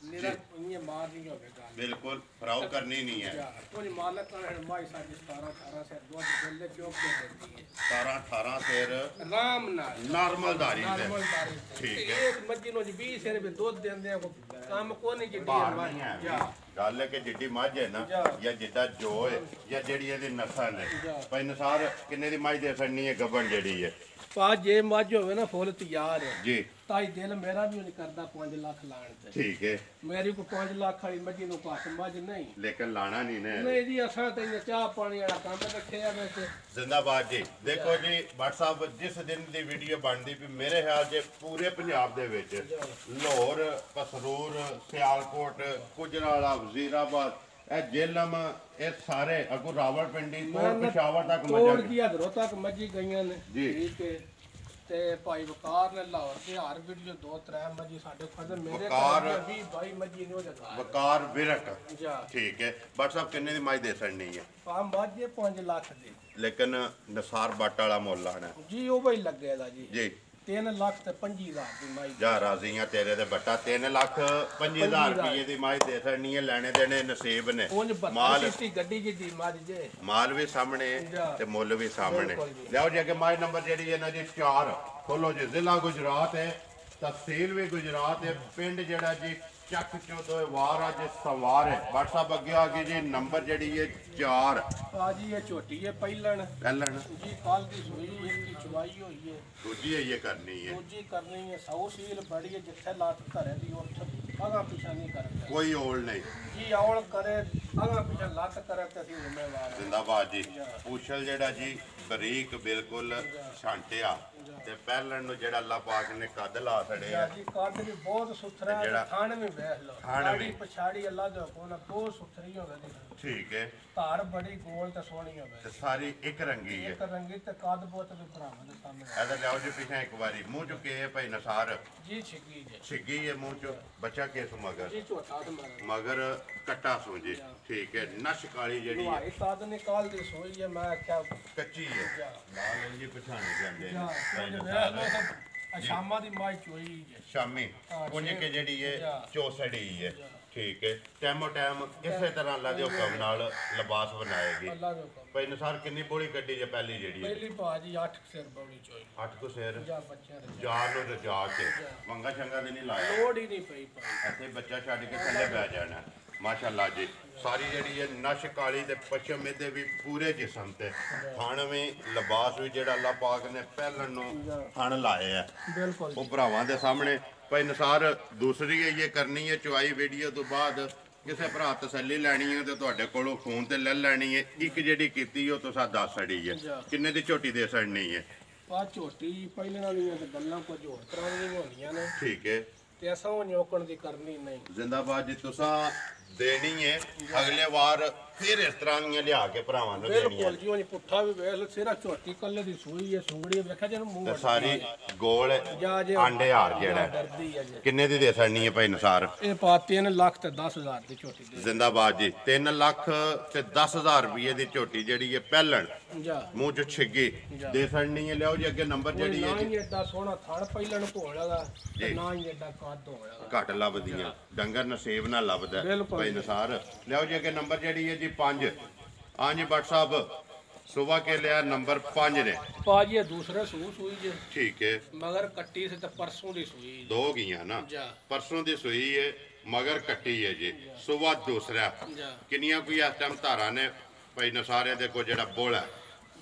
ਮੇਰਾ ਇਹ ਮਾਰ ਨਹੀਂ ਹੋਵੇ ਗੱਲ ਬਿਲਕੁਲ ਫਰਾਉ ਕਰਨੀ ਨਹੀਂ ਹੈ ਕੋਈ ਮਾਲਕ ਕਹਿੰਦੇ ਮਾਈ ਸਾਡੀ 17 18 ਸਿਰ ਦੁੱਧ ਗੱਲੇ ਚੋਕ ਦੇ ਦਿੰਦੀ ਹੈ 17 18 ਸਿਰ ਆਰਾਮ ਨਾਲ ਨਾਰਮਲ ਧਾਰੀ ਤੇ ਨਾਰਮਲ ਬਾਰੀ ਠੀਕ ਹੈ ਇੱਕ ਮੱਝੀ ਨੂੰ 20 ਸਿਰ ਵੀ ਦੁੱਧ ਦਿੰਦੇ ਆ ਕੋਈ ਕੰਮ ਕੋਈ ਨਹੀਂ ਜਿੱਡੀ ਭਾਰ ਮੱਝ ਨਹੀਂ ਹੈ ਜਾ ਗੱਲ ਹੈ ਕਿ ਜਿੱਡੀ ਮੱਝ ਹੈ ਨਾ ਜਾ। ਜਾਂ ਜਿੱਡਾ ਜੋ ਹੈ ਜਾਂ ਜਿਹੜੀ ਇਹਦੀ ਨਸਲ ਹੈ ਜਾ। ਭਾਈ ਨਸਾਰ ਕਿੰਨੇ ਦੀ ਮੱਝ ਦੇ ਸਕਣੀ ਹੈ ਗੱਬਣ ਜਿਹੜੀ ਹੈ ਪਾ ਜੇ ਮੱਝ ਹੋਵੇ ਨਾ ਫੁੱਲ ਤਿਆਰ ਹੈ ਜੀ ਤਾਈ ਦਿਲ ਮੇਰਾ ਵੀ ਨਹੀਂ ਕਰਦਾ 5 ਲੱਖ ਲਾਣ ਤੇ ਠੀਕ ਹੈ ਮੇਰੀ ਕੋ 5 ਲੱਖ ਵਾਲੀ ਮੱਝੀ ਨੂੰ ਘੱਟ ਮੱਝ ਨਹੀਂ ਲੇਕਿਨ ਲਾਣਾ ਨਹੀਂ ਨੇ ਨਹੀਂ ਜੀ ਅਸਾਂ ਤੇ ਚਾਹ ਪਾਣੀ ਵਾਲਾ ਕੰਮ ਰੱਖਿਆ ਵਿੱਚ ਜ਼ਿੰਦਾਬਾਦ ਜੀ ਦੇਖੋ ਜੀ WhatsApp ਜਿਸ ਦਿਨ ਦੀ ਵੀਡੀਓ ਬਣਦੀ ਵੀ ਮੇਰੇ ਖਿਆਲ 'ਚ ਪੂਰੇ ਪੰਜਾਬ ਦੇ ਵਿੱਚ ਲਾਹੌਰ ਕਸਰੂਰ ਸਿਆਲਕੋਟ ਗੁਜਰਾਲਾ ਵਜ਼ੀਰਾਬਾਦ ਇਹ ਜੇਲਮ ਇਹ ਸਾਰੇ ਅਗੂ ਰਾਵਲਪਿੰਡੀ ਤੋਂ ਪਿਸ਼ਾਵਰ ਤੱਕ ਤੋੜ ਮੱਝਾਂ ਦੀ ਹਦਰੋਂ ਤੱਕ ਮੱਝੀ ਗਈਆਂ ਨੇ ਜੀ। ਠੀਕ ਹੈ ਤੇ ਭਾਈ ਵਕਾਰ ਨੇ ਲਾਹੌਰ ਦੇ ਹਰ ਵੀਡੀਓ 2-3 ਮੱਝੀ ਸਾਡੇ ਕੋਲ ਮੇਰੇ ਵਕਾਰ- ਕੋਲ 20-22 ਮੱਝੀ ਨੇ ਉਹ ਜਗ੍ਹਾ ਵਕਾਰ ਵਿਰਕ ਜਾ ਠੀਕ ਹੈ WhatsApp ਕਿੰਨੇ ਦੀ ਮੱਝ ਦੇ ਸਕਣੀ ਹੈ ਆ ਮੱਝੇ 5 ਲੱਖ ਦੀ ਲੇਕਿਨ ਨਸਾਰ ਬੱਟ ਵਾਲਾ ਮੁੱਲ ਆਣਾ ਜੀ ਉਹ ਵੀ ਲੱਗੇਗਾ ਜੀ ਜੀ 3 ਲੱਖ ਤੇ 25,000 ਦੀ ਮਾਈ ਜਾ ਰਾਜ਼ੀਆਂ ਤੇਰੇ ਦੇ ਬੱਟਾ 3,25,000 ਰੁਪਏ ਦੀ ਮੱਝ ਦੇ ਸਕਣੀ ਹੈ ਲੈਣੇ ਦੇਣੇ ਨਸੀਬ ਨੇ ਉਂਝ ਮਾਲ 32 ਗੱਡੀ ਜਿੱਦੀ ਮੱਝ ਜੇ ਮਾਲ ਵੀ ਸਾਹਮਣੇ ਜਾ। ਤੇ ਮੁੱਲ ਵੀ ਸਾਹਮਣੇ ਬਿਲਕੁਲ ਜੀ। ਲਿਆਓ ਜੀ ਅੱਗੇ ਮਾਈ ਨੰਬਰ ਜਿਹੜੀ ਹੈ ਨਾ ਜੀ 4 ਖੋਲੋ ਜੀ ਜ਼ਿਲ੍ਹਾ ਗੁਜਰਾਤ ਹੈ ਤਹਿਸੀਲ ਵੀ ਗੁਜਰਾਤ ਹੈ ਪਿੰਡ ਜਿਹੜਾ ਜੀ ਚੱਕ ਚੋਦੋ ਵਾਰ ਅੱਜ ਸਵਾਰ ਹੈ WhatsApp ਅੱਗੇ ਆ ਗਈ ਜੀ ਨੰਬਰ ਜਿਹੜੀ ਹੈ 4 ਆ ਜੀ ਇਹ ਝੋਟੀ ਹੈ ਪਹਿਲਣ ਪਹਿਲਣ ਜੀ ਕੱਲ ਦੀ ਸੂਈ ਇਹਦੀ ਚਵਾਈ ਹੋਈ ਹੈ ਦੂਜੀ ਇਹ ਕਰਨੀ ਹੈ ਦੂਜੀ ਕਰਨੀ ਹੈ 100 ਸੀਲ ਬੜੀ ਹੈ ਜਿੱਥੇ ਲੱਤ ਧਰੇ ਦੀ ਉੱਥੇ ਅਗਾ ਪਿਛਾ ਨਹੀਂ ਕਰਦਾ ਕੋਈ ਓਲ ਨਹੀਂ ਜੀ ਔਲ ਕਰੇ ਅਗਾ ਪਿਛਾ ਲੱਤ ਕਰੇ ਤੇ ਅਸੀਂ ਜ਼ਿੰਮੇਵਾਰ ਹਾਂ ਜ਼ਿੰਦਾਬਾਦ ਜੀ ਪੂਛਲ ਜਿਹੜਾ ਜੀ ਬਰੀਕ ਬਿਲਕੁਲ ਛਾਂਟਿਆ ਤੇ ਪਹਿਲਣ ਨੂੰ ਜਿਹੜਾ ਅੱਲਾ ਪਾਕ ਨੇ ਕੱਦ ਲਾ ਛੜਿਆ ਜੀ ਕੱਦ ਵੀ ਬਹੁਤ ਸੁਥਰਾ ਹੈ ਜਿਹੜਾ- ਥਾਣ ਵੀ ਵੇਖ ਲਓ ਥਣ ਵੀ। ਪਛਾੜੀ ਅੱਲਾ ਦਾ ਕੋਲ ਬਹੁਤ ਸੁਥਰੀ ਹੋਵੇ ਦੀ ਠੀਕ ਹੈ ਧਾਰ ਬੜੀ ਗੋਲ ਤੇ ਸੋਹਣੀ ਹੋਵੇ ਤੇ ਸਾਰੀ ਇੱਕ ਰੰਗੀ ਹੈ ਇੱਕ ਰੰਗੀ ਤੇ ਕੱਦ ਬਹੁਤ ਵੀ ਭਰਾਵਾਂ ਦੇ ਸਾਹਮਣੇ ਇਹਦਾ ਲਿਆਓ ਜੀ ਪਿਛੇ ਇੱਕ ਵਾਰੀ ਮੂੰਹ ਚੁੱਕੇ ਹੈ ਭਾਈ ਨਸਾਰ ਜੀ ਛਿੱਗੀ ਜੀ ਛਿੱਗੀ ਹੈ ਮੂੰਹ ਚ ਬੱਚਾ ਕਿਸ ਮਗਰ ਜੀ ਝੋਟਾ ਤੇ ਮਾਰ ਮਗਰ ਕੱਟਾ ਸੂਜੀ ਠੀਕ ਹੈ ਨਸ਼ ਕਾਲੀ ਜਿਹੜੀ ਹੈ ਭਾਈ ਸਾਧ ਨਿਕਾਲ ਦੀ ਸੋਈ ਹੈ ਮੈਂ ਆਖਿਆ ਕੱਚੀ ਹੈ ਨਾਲ ਜੀ ਪਛਾਣੇ ਜਾਂਦੇ ਨੇ ਜਾ ਭਾਈ ਵੇਖ ਨਸਾਰ ਲਓ ਤਾਂ ਸ਼ਾਮਾਂ ਦੀ ਮਾਈ ਚੋਈ ਜੀ ਸ਼ਾਮੀ ਹਾਂ, ਕੁੰਝ ਕੇ ਜਿਹੜੀ ਹੈ ਜਾ। ਚੌਸੜੀ ਹੈ ਠੀਕ ਹੈ ਟੈਮੋ ਟੈਮ ਇਸੇ ਤਰ੍ਹਾਂ ਅੱਲਾ ਦੇ ਹੁਕਮ ਨਾਲ ਲਿਬਾਸ ਬਣਾਏਗੀ ਅੱਲਾ ਦੇ ਹੁਕਮ ਭਾਈ ਨਸਾਰ ਕਿੰਨੀ ਬੋਲੀ ਗੱਡੀ ਜੇ ਪਹਿਲੀ ਜਿਹੜੀ ਹੈ ਪਹਿਲੀ ਭਾਜੀ 8 ਸਿਰ ਬੌਲੀ ਚੋਈ 8 ਕੁ ਸਿਰ ਜਾਂ ਬੱਚਿਆਂ ਦੇ ਜਾਰ ਨੂੰ ਰਜਾ ਕੇ ਮੰਗਾ ਸ਼ੰਗਾ ਦੇ ਨਹੀਂ ਲਾਇਆ ਲੋੜ ਹੀ ਨਹੀਂ ਪਈ ਭਾਈ ਇੱਥੇ ਬੱਚਾ ਛੱਡ ਕੇ ਥੱਲੇ ਬਹਿ ਜਾਣਾ ਮਾਸ਼ਾਅੱਲਾ ਜੀ ਸਾਰੀ ਜਿਹੜੀ ਹੈ ਨਸ਼ ਕਾਲੀ ਤੇ ਪਛਮ ਇਹਦੇ ਵੀ ਪੂਰੇ ਜਿਸਮ ਤੇ ਥਣ ਵੀ ਲਿਬਾਸ ਵੀ ਜਿਹੜਾ ਅੱਲਾ ਪਾਕ ਨੇ ਪਹਿਲਣ ਨੂੰ ਥਣ ਲਾਏ ਆ ਬਿਲਕੁਲ ਉਹ ਭਰਾਵਾਂ ਦੇ ਸਾਹਮਣੇ ਭਾਈ ਨਸਾਰ ਦੂਸਰੀ ਇਹ ਕਰਨੀ ਹੈ ਚੁਆਈ ਵੀਡੀਓ ਤੋਂ ਬਾਅਦ ਕਿਸੇ ਭਰਾ ਤਸੱਲੀ ਲੈਣੀ ਹੈ ਤੇ ਤੁਹਾਡੇ ਕੋਲੋਂ ਫੋਨ ਤੇ ਲੈ ਲੈਣੀ ਹੈ ਇੱਕ ਜਿਹੜੀ ਕੀਤੀ ਉਹ ਤੁਸੀਂ ਦੱਸ ਛੜੀ ਹੈ ਕਿੰਨੇ ਦੀ ਝੋਟੀ ਦੇ ਛੜਨੀ ਹੈ ਆ ਝੋਟੀ ਪਹਿਲਾਂ ਵਾਲੀਆਂ ਤੇ ਗੱਲਾਂ ਕੁਝ ਹੋਰ ਤਰ੍ਹਾਂ ਦੀਆਂ ਹੋਣੀਆਂ ਨੇ ਠੀਕ ਹੈ ਤੇ ਅਸਾਂ ਉਹ ਨਿਓਕਣ ਦੀ ਕਰਨੀ ਨਹੀਂ ਜ਼ਿੰਦਾਬਾਦ ਜੀ ਤੁਸੀਂ ਦੇਣੀ ਹੈ ਅਗਲੇ ਵਾਰ ਫਿਰ ਇਸ ਤਰ੍ਹਾਂ ਦੀਆਂ ਲਿਆ ਕੇ ਭਰਾਵਾਂ ਨੂੰ ਦੇਣੀਆਂ ਬਿਲਕੁਲ ਜੀ ਉਹ ਪੁੱਠਾ ਵੀ ਵੇਖ ਲਓ ਸਿਰਾ ਝੋਟੀ ਕੱਲੇ ਦੀ ਸੂਈ ਹੈ ਸੁੰਗੜੀ ਵੇਖਿਆ ਜਿਹਨੂੰ ਮੂੰਹ ਤੇ ਸਾਰੀ ਗੋਲ ਜਾ ਜੇ ਆਂਡੇ ਹਾਰ ਜਿਹੜਾ ਡਰਦੀ ਹੈ ਜੀ ਕਿੰਨੇ ਦੀ ਦੇ ਸਕਣੀ ਹੈ ਭਾਈ ਨਸਾਰ ਇਹ ਪਾਤੀ ਨੇ ਲੱਖ ਤੇ 10,000 ਦੀ ਝੋਟੀ ਦੇ ਜ਼ਿੰਦਾਬਾਦ ਜੀ 3 ਲੱਖ ਤੇ 10,000 ਰੁਪਏ ਦੀ ਝੋਟੀ ਜਿਹੜੀ ਹੈ ਪਹਿਲਣ ਜਾ ਮੂੰਹ ਚ ਛਿੱਗੀ ਦੇ ਸਕਣੀ ਹੈ। ਲਿਆਓ ਜੀ ਅੱਗੇ ਨੰਬਰ ਜਿਹੜੀ ਹੈ ਨਾ ਹੀ ਐਡਾ ਸੋਹਣਾ ਥਣ ਪਹਿਲਣ ਘੋਲੇਗਾ ਤੇ ਨਾ ਹੀ ਐਡਾ ਕੱਦ ਹੋਏਗਾ ਘੱਟ ਲੱਭਦੀਆਂ ਡੰਗਰ ਨਸੀਬ ਨਾਲ ਲੱਭਦਾ ਬਿਲਕੁਲ ਭਾਈ ਨਸਾਰ। ਲਿਆਓ ਜੀ ਅੱਗੇ ਨੰਬਰ ਜਿਹੜੀ ਹੈ ਜੀ 5 ਹਾਂਜੀ ਭੱਟ ਸਾਹਿਬ ਸੁਬਾ ਕੇ ਲਿਆ ਨੰਬਰ 5 ਨੇ ਪਾਜੀ ਇਹ ਦੂਸਰੇ ਸੂਈ ਜੇ ਠੀਕ ਹੈ ਮਗਰ ਕੱਟੀ ਸੀ ਤੇ ਪਰਸੋਂ ਦੀ ਸੂਈ ਦੋ ਗਈਆਂ ਨਾ ਜਾ ਪਰਸੋਂ ਦੀ ਸੂਈ ਹੈ ਮਗਰ ਕੱਟੀ ਹੈ ਜੀ ਸੁਬਾ ਦੂਸਰਾ ਜਾ ਕਿੰਨੀਆਂ ਕੋਈ ਇਸ ਟਾਈਮ ਧਾਰਾਂ ਨੇ ਭਾਈ ਨਸਾਰੇ ਦੇ ਕੋ ਜਿਹੜਾ ਬੋਲ ਹੈ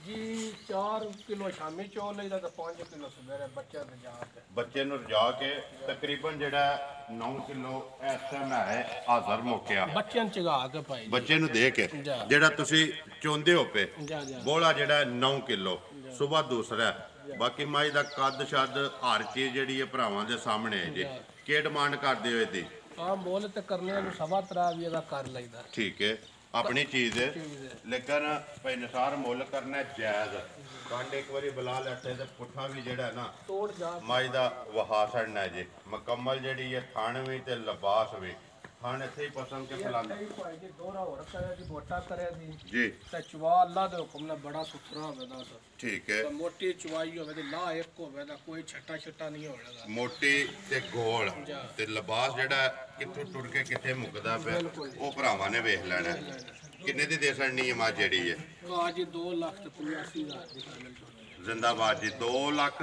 ਜੀ 4 ਕਿਲੋ ਸ਼ਾਮੀ ਚੋ ਲਈਦਾ ਤੇ 5 ਕਿਲੋ ਸਵੇਰੇ ਬੱਚਿਆਂ ਦੇ ਜਾ ਕੇ ਬੱਚੇ ਨੂੰ ਰਜਾ ਕੇ ਤਕਰੀਬਨ ਜਿਹੜਾ 9 ਕਿਲੋ ਇਸ ਟਾਈਮ ਹੈ ਹਾਜ਼ਰ ਮੋਕਿਆ ਬੱਚਿਆਂ ਨੂੰ ਚਗਾ ਕੇ ਪਾਈ ਬੱਚੇ ਨੂੰ ਦੇ ਕੇ ਜਾ। ਜਿਹੜਾ ਤੁਸੀਂ ਚੁੰਦੇ ਹੋ ਪਏ ਜਾ ਜਾ ਬੋਲਾ ਜਿਹੜਾ 9 ਕਿਲੋ ਸਵੇਰ ਦੂਸਰਾ ਬਾਕੀ ਮਾਈ ਦਾ ਕੱਦ ਛੱਦ ਹਰ ਚੀਜ਼ ਜਿਹੜੀ ਹੈ ਭਰਾਵਾਂ ਦੇ ਸਾਹਮਣੇ ਹੈ ਜੀ ਕੀ ਡਿਮਾਂਡ ਕਰਦੇ ਹੋ ਇਹਦੀ ਆ ਮੁੱਲ ਤੇ ਕਰਨੇ ਨੂੰ ਸਵਾ ਤਰਾ ਵੀ ਇਹਦਾ ਕਰ ਲਈਦਾ ਠੀਕ ਹੈ ਆਪਣੀ ਚੀਜ਼ ਹੈ ਲੇਕਿਨ ਭਾਈ ਨਸਾਰ ਮੁੱਲ ਕਰਨਾ ਜਾਇਜ਼ ਕੰਡ ਇੱਕ ਵਾਰੀ ਬੁਲਾ ਲੈਤੇ ਤੇ ਪੁੱਠਾ ਵੀ ਜਿਹੜਾ ਨਾ ਤੋੜ ਜਾ ਮਾਈ ਦਾ ਵਹਾ ਛੜਨਾ ਜੀ ਮੁਕੰਮਲ ਜਿਹੜੀ ਹੈ ਥਣ ਵੀ ਤੇ ਲਿਬਾਸ ਵੀ ਥਣ ਇੱਥੇ ਹੀ ਪਸੰਦ ਕੇ ਫਲਾਉਂਦੇ ਇਹ ਭਾਈ ਜੀ ਦੋਰਾ ਹੋਰ ਕਰਿਆ ਜੀ ਮੋਟਾ ਕਰਿਆ ਦੀ ਜੀ ਤੇ ਚਵਾ ਅੱਲਾ ਦੇ ਹੁਕਮ ਨਾਲ ਬੜਾ ਸੁਥਰਾ ਹੋਵੇ ਦਾ ਠੀਕ ਹੈ ਤੇ ਮੋਟੀ ਚਵਾਈ ਹੋਵੇ ਤੇ ਲਾ ਇੱਕ ਹੋਵੇ ਦਾ ਕੋਈ ਛੱਟਾ ਛੱਟਾ ਨਹੀਂ ਹੋਵੇਗਾ ਮੋਟੀ ਤੇ ਗੋਲ ਤੇ ਲਿਬਾਸ ਜਿਹੜਾ ਕਿੱਥੋਂ ਟੁੱਟ ਕੇ ਕਿੱਥੇ ਮੁੱਕਦਾ ਪਿਆ ਉਹ ਭਰਾਵਾਂ ਨੇ ਵੇਖ ਲੈਣਾ ਕਿੰਨੇ ਦੀ ਦੇ ਸਕਣੀ ਹੈ ਮਾਂ ਜਿਹੜੀ ਹੈ ਆ ਜੀ 2 ਲੱਖ ਤੇ 85,000 ਦੀ ਫਾਈਨਲ ਜ਼ਿੰਦਾਬਾਦ ਜੀ 2 ਲੱਖ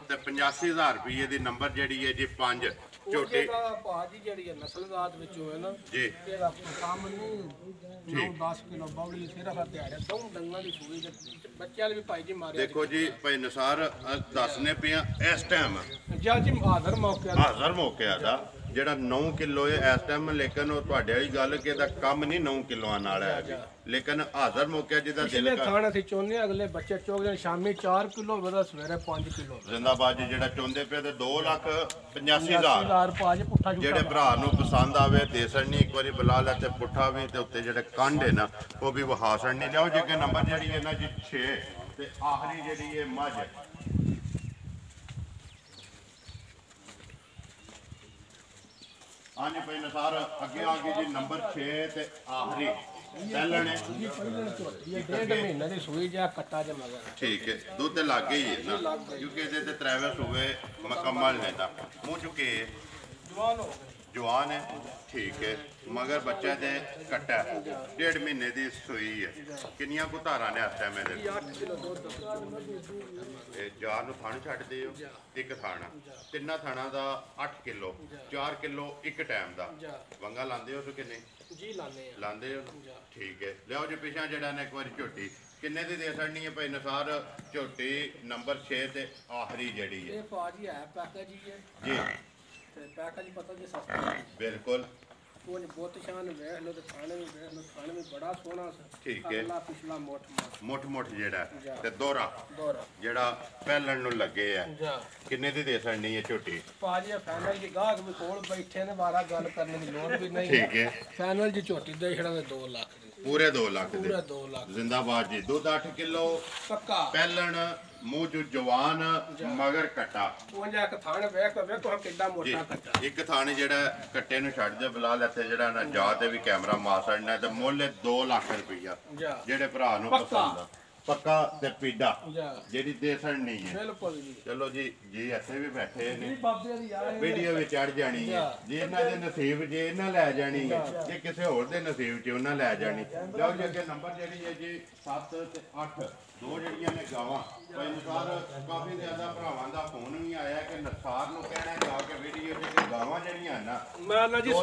ਤੇ 85,000 ਰੁਪਏ ਦੀ ਨੰਬਰ ਜਿਹੜੀ ਹੈ ਜੀ 5 ਝੋਟੀ ਦਾ ਭਾਜੀ ਜਿਹੜੀ ਹੈ ਨਸਲਜ਼ਾਤ ਵਿੱਚੋਂ ਹੈ ਨਾ ਜੀ ਇਹਦਾ ਕੰਮ ਨਹੀਂ 9-10 ਕਿਲੋ ਬੌਲੀ ਸਿਰਫ ਦਿਹਾੜੇ ਦੋ ਡੰਗਾਂ ਦੀ ਸੂਈ ਦੇ ਬੱਚਿਆਂ ਵੀ ਭਾਈ ਜੀ ਮਾਰਿਆ ਦੇਖੋ ਜੀ ਭਾਈ ਨਸਾਰ ਦੱਸਨੇ ਪਿਆ ਇਸ ਟਾਈਮ ਜਾਂ ਜੀ ਹਾਜ਼ਰ ਮੌਕੇ ਹਾਜ਼ਰ ਮੌਕਿਆ ਦਾ ਜਿਹੜਾ 9 ਕਿਲੋ ਹੈ ਇਸ ਟਾਈਮ ਲੇਕਿਨ ਉਹ ਤੁਹਾਡੇ ਵਾਲੀ ਗੱਲ ਕਿ ਇਹਦਾ ਕੰਮ ਨਹੀਂ 9 ਕਿਲੋਆਂ ਨਾਲ ਹੈ ਜੀ ਲੇਕਿਨ ਹਾਜ਼ਰ ਮੌਕਿਆ ਜਿਹਦਾ ਦਿਲ ਪਿਛਲੇ ਥਾਣ ਅਸੀਂ ਚੋਨੇ ਅਗਲੇ ਬੱਚੇ ਚੋਕ ਦੇ ਸ਼ਾਮੀ 4 ਕਿਲੋ ਵਧਾ ਸਵੇਰੇ 5 ਕਿਲੋ ਜ਼ਿੰਦਾਬਾਦ ਜੀ ਜਿਹੜਾ ਚੁੰਦੇ ਪਏ ਤੇ 2,85,000 ਹਜ਼ਾਰ ਭਾਜੀ ਪੁੱਠਾ ਜਿਹੜੇ ਭਰਾ ਨੂੰ ਪਸੰਦ ਆਵੇ ਦੇਸਣ ਨਹੀਂ ਇੱਕ ਵਾਰੀ ਬੁਲਾ ਲੈ ਤੇ ਪੁੱਠਾ ਵੀ ਤੇ ਉੱਤੇ ਜਿਹੜੇ ਕੰਡ ਹੈ ਨਾ ਉਹ ਵੀ ਵਹਾਸਣ ਨਹੀਂ ਲਿਆਓ ਜੇ ਕਿ ਨੰਬਰ ਜਿਹੜੀ ਹੈ ਨਾ ਜੀ 6 ਤੇ ਆਖਰੀ ਜਿਹੜੀ ਹੈ ਮੱਝ ਹਾਂਜੀ ਭਾਈ ਨਸਾਰ ਅੱਗੇ ਆ ਗਈ ਜੀ ਨੰਬਰ 6 ਤੇ ਆਖਰੀ ਪਹਿਲਣੇ ਇਹ 1.5 ਮਹੀਨੇ ਦੀ ਸੂਈ ਜਾ ਕੱਟਾ ਜੇ ਮਗਰ ਠੀਕ ਹੈ ਦੁੱਧ ਤੇ ਲੱਗ ਗਈ ਹੈ ਨਾ ਕਿਉਂਕਿ ਇਹਦੇ ਤੇ ਟਰੈਵਲਸ ਹੋਵੇ ਮੁਕੰਮਲ ਨੇ ਦਾ ਮੂੰਹ ਚੁੱਕੇ ਜਵਾਨ ਹੋ ਗਏ ਜਵਾਨ ਹੈ ਠੀਕ ਹੈ ਮਗਰ ਬੱਚਾ ਤੇ ਕੱਟਾ 1.5 ਮਹੀਨੇ ਦੀ ਸੂਈ ਹੈ ਕਿੰਨੀਆਂ ਕੁ ਧਾਰਾਂ ਨੇ ਇਸ ਟਾਈਮ ਇਹਦੇ 8 ਕਿਲੋ ਦੁੱਧ ਇਹ ਚਾਰ ਨੂੰ ਥਣ ਛੱਡਦੇ ਹੋ ਇੱਕ ਥਾਣਾ ਤਿੰਨਾਂ ਥਾਣਾ ਦਾ 8 ਕਿਲੋ 4 ਕਿਲੋ ਇੱਕ ਟਾਈਮ ਦਾ ਵੰਗਾ ਲਾਉਂਦੇ ਹੋ ਕਿ ਨਹੀਂ ਜੀ ਲਾਣੇ ਆ ਲਾਉਂਦੇ ਹੋ ਠੀਕ ਹੈ ਲਿਆਓ ਜੀ ਪਿਛਾ ਜਿਹੜਾ ਨੇ ਇੱਕ ਵਾਰੀ ਝੋਟੀ ਕਿੰਨੇ ਦੀ ਦੇ ਸਕਣੀ ਹੈ ਭਾਈ ਨਸਾਰ ਝੋਟੀ ਨੰਬਰ 6 ਤੇ ਆਖਰੀ ਜਿਹੜੀ ਹੈ ਇਹ ਭਾਜੀ ਹੈ ਪੈਕੇਜ ਹੀ ਹੈ ਜੀ ਤੇ ਪੈਕੇਜ ਪਤਾ ਜੀ ਸਸਤਾ ਬਿਲਕੁਲ ਉਹ ਬਹੁਤ ਸ਼ਾਨ ਵੇਖ ਲੋ ਤੇ ਖਾਣੇ ਵੀ ਵੇਖ ਲੋ ਖਾਣੇ ਵੀ ਬੜਾ ਸੋਹਣਾ ਸੀ ਠੀਕ ਹੈ ਅਗਲਾ ਪਿਛਲਾ ਮੁੱਠ ਜਿਹੜਾ ਤੇ ਦੋਰਾ ਜਿਹੜਾ ਪਹਿਲਣ ਨੂੰ ਲੱਗੇ ਆ ਜਾ ਕਿੰਨੇ ਦੀ ਦੇ ਸਕਣੀ ਹੈ ਝੋਟੀ ਭਾਜੀ ਫਾਈਨਲ ਜੀ ਗਾਹਕ ਵੀ ਕੋਲ ਬੈਠੇ ਨੇ ਵਾਰਾ ਗੱਲ ਕਰਨ ਦੀ ਲੋੜ ਵੀ ਨਹੀਂ ਠੀਕ ਹੈ ਫਾਈਨਲ ਜੀ ਝੋਟੀ ਦੇ ਛੜਾ ਦੇ 2 ਲੱਖ ਦੀ ਪੂਰੇ 2 ਲੱਖ ਦੇ ਪੂਰਾ 2 ਲੱਖ ਜ਼ਿੰਦਾਬਾਦ ਜੀ ਦੁੱਧ 8 ਕਿਲੋ ਪੱਕਾ ਪਹਿਲਣ ਮੂੰਹ ਚ ਜਵਾਨ ਮਗਰ ਕਟਾ ਉਹ ਜਾ ਕੇ ਥਾਣ ਵੇਖੋ ਕਿੱਡਾ ਜੀ ਮੋਟਾ ਕੱਟਾ ਇੱਕ ਥਾਣੇ ਜਿਹੜਾ ਕੱਟੇ ਨੂੰ ਛੱਡ ਦੇ ਬੁਲਾ ਲੈਤੇ ਜਿਹੜਾ ਨਾ ਜਾ ਤੇ ਵੀ ਕੈਮਰਾ ਮਾਰ ਛੱਡਣਾ ਤੇ ਮੁੱਲ 2 ਲੱਖ ਰੁਪਈਆ ਜਾ ਜਿਹੜੇ ਭਰਾ ਨੂੰ ਪੱਕਾ। ਪਸੰਦ ਆ ਪੱਕਾ ਤੇ ਪੀਡਾ ਜਾ ਜਿਹੜੀ ਦੇਸਣ ਨਹੀਂ ਹੈ ਬਿਲਕੁਲ ਜੀ ਚਲੋ ਜੀ ਜੀ ਇੱਥੇ ਵੀ ਬੈਠੇ ਨੇ ਬਾਬੇ ਦੀ ਯਾਰ ਵੀਡੀਓ ਵਿੱਚ ਚੜ ਜਾਣੀ ਹੈ ਜੇ ਇਹਨਾਂ ਦੇ ਨਸੀਬ ਜੇ ਇਹਨਾਂ ਲੈ ਜਾਣੀ ਹੈ ਜੇ ਕਿਸੇ ਹੋਰ ਦੇ ਨਸੀਬ 'ਚ ਉਹਨਾਂ ਲੈ ਜਾਣੀ ਲਓ ਜੀ ਅੱਗੇ ਨੰਬਰ ਜਿਹੜੀ ਹੈ ਜੀ 7 ਤੇ 8 ਦੋ ਜਿਹੜੀਆਂ ਨੇ ਗਾਵਾਂ ਭਾਈ ਨਸਾਰ ਕਾਫੀ ਜ਼ਿਆਦਾ ਭਰਾਵਾਂ ਦਾ ਫੋਨ ਵੀ ਆਇਆ ਕਿ ਨਸਾਰ ਨੂੰ ਕਹਿਣਾ ਜਾ ਕੇ ਵੀਡੀਓ 'ਚ ਕਿ ਗਾਵਾਂ ਜਿਹੜੀਆਂ ਨਾ ਮੈਂ ਨਾ ਜੀ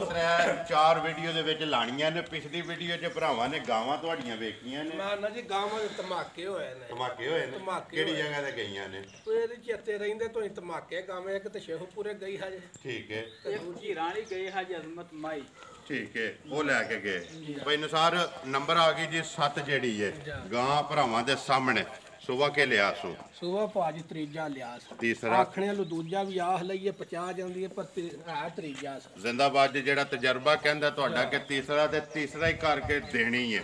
4 ਵੀਡੀਓ ਦੇ ਵਿੱਚ ਲਾਣੀਆਂ ਨੇ ਪਿਛਲੀ ਵੀਡੀਓ 'ਚ ਭਰਾਵਾਂ ਨੇ ਗਾਵਾਂ ਤੁਹਾਡੀਆਂ ਵੇਖੀਆਂ ਨੇ ਮੈਂ ਨਾ ਜੀ ਗਾਵਾਂ ਦੇ ਧਮਾਕੇ ਹੋਏ ਨੇ ਧਮਾਕੇ ਹੋਏ ਨੇ ਧਮਾਕੇ ਕਿਹੜੀ ਜਗ੍ਹਾ ਤੇ ਗਈਆਂ ਨੇ ਉਹ ਇਹਦੇ ਚੇਤੇ ਰਹਿੰਦੇ ਤੋਂ ਧਮਾਕੇ ਗਾਵੇਂ ਇੱਕ ਤੇ ਸ਼ੇਖੂਪੁਰੇ ਗਈ ਹਜੇ ਠੀਕ ਹੈ ਇਹ ਦੂਜੀ ਰਾਣੀ ਗਏ ਹਾਜੀ ਅਜ਼ਮਤ ਮਾਈ ਠੀਕ ਹੈ ਉਹ ਲੈ ਕੇ ਗਏ ਭਾਈ ਨਸਾਰ ਨੰਬਰ ਆ ਗਈ ਜੀ 7 ਜਿਹੜੀ ਹੈ ਗਾਂ ਭਰਾਵਾਂ ਦੇ ਸਾਹਮਣੇ ਸੁਬਾ ਕੇ ਲਿਆ ਸੋ ਸੁਬਾ ਭਾਜੀ ਤੀਜਾ ਲਿਆ ਸੀ ਤੀਸਰਾ ਆਖਣੇ ਨੂੰ ਦੂਜਾ ਵੀ ਆਖ ਲਈਏ 50 ਜਾਂਦੀ ਹੈ ਪਰ ਹੈ ਤੀਜਾ ਸੀ ਜ਼ਿੰਦਾਬਾਦ ਜੀ। ਜਿਹੜਾ ਤਜਰਬਾ ਕਹਿੰਦਾ ਤੁਹਾਡਾ ਕਿ ਤੀਸਰਾ ਤੇ ਤੀਸਰਾ ਹੀ ਕਰਕੇ ਦੇਣੀ ਹੈ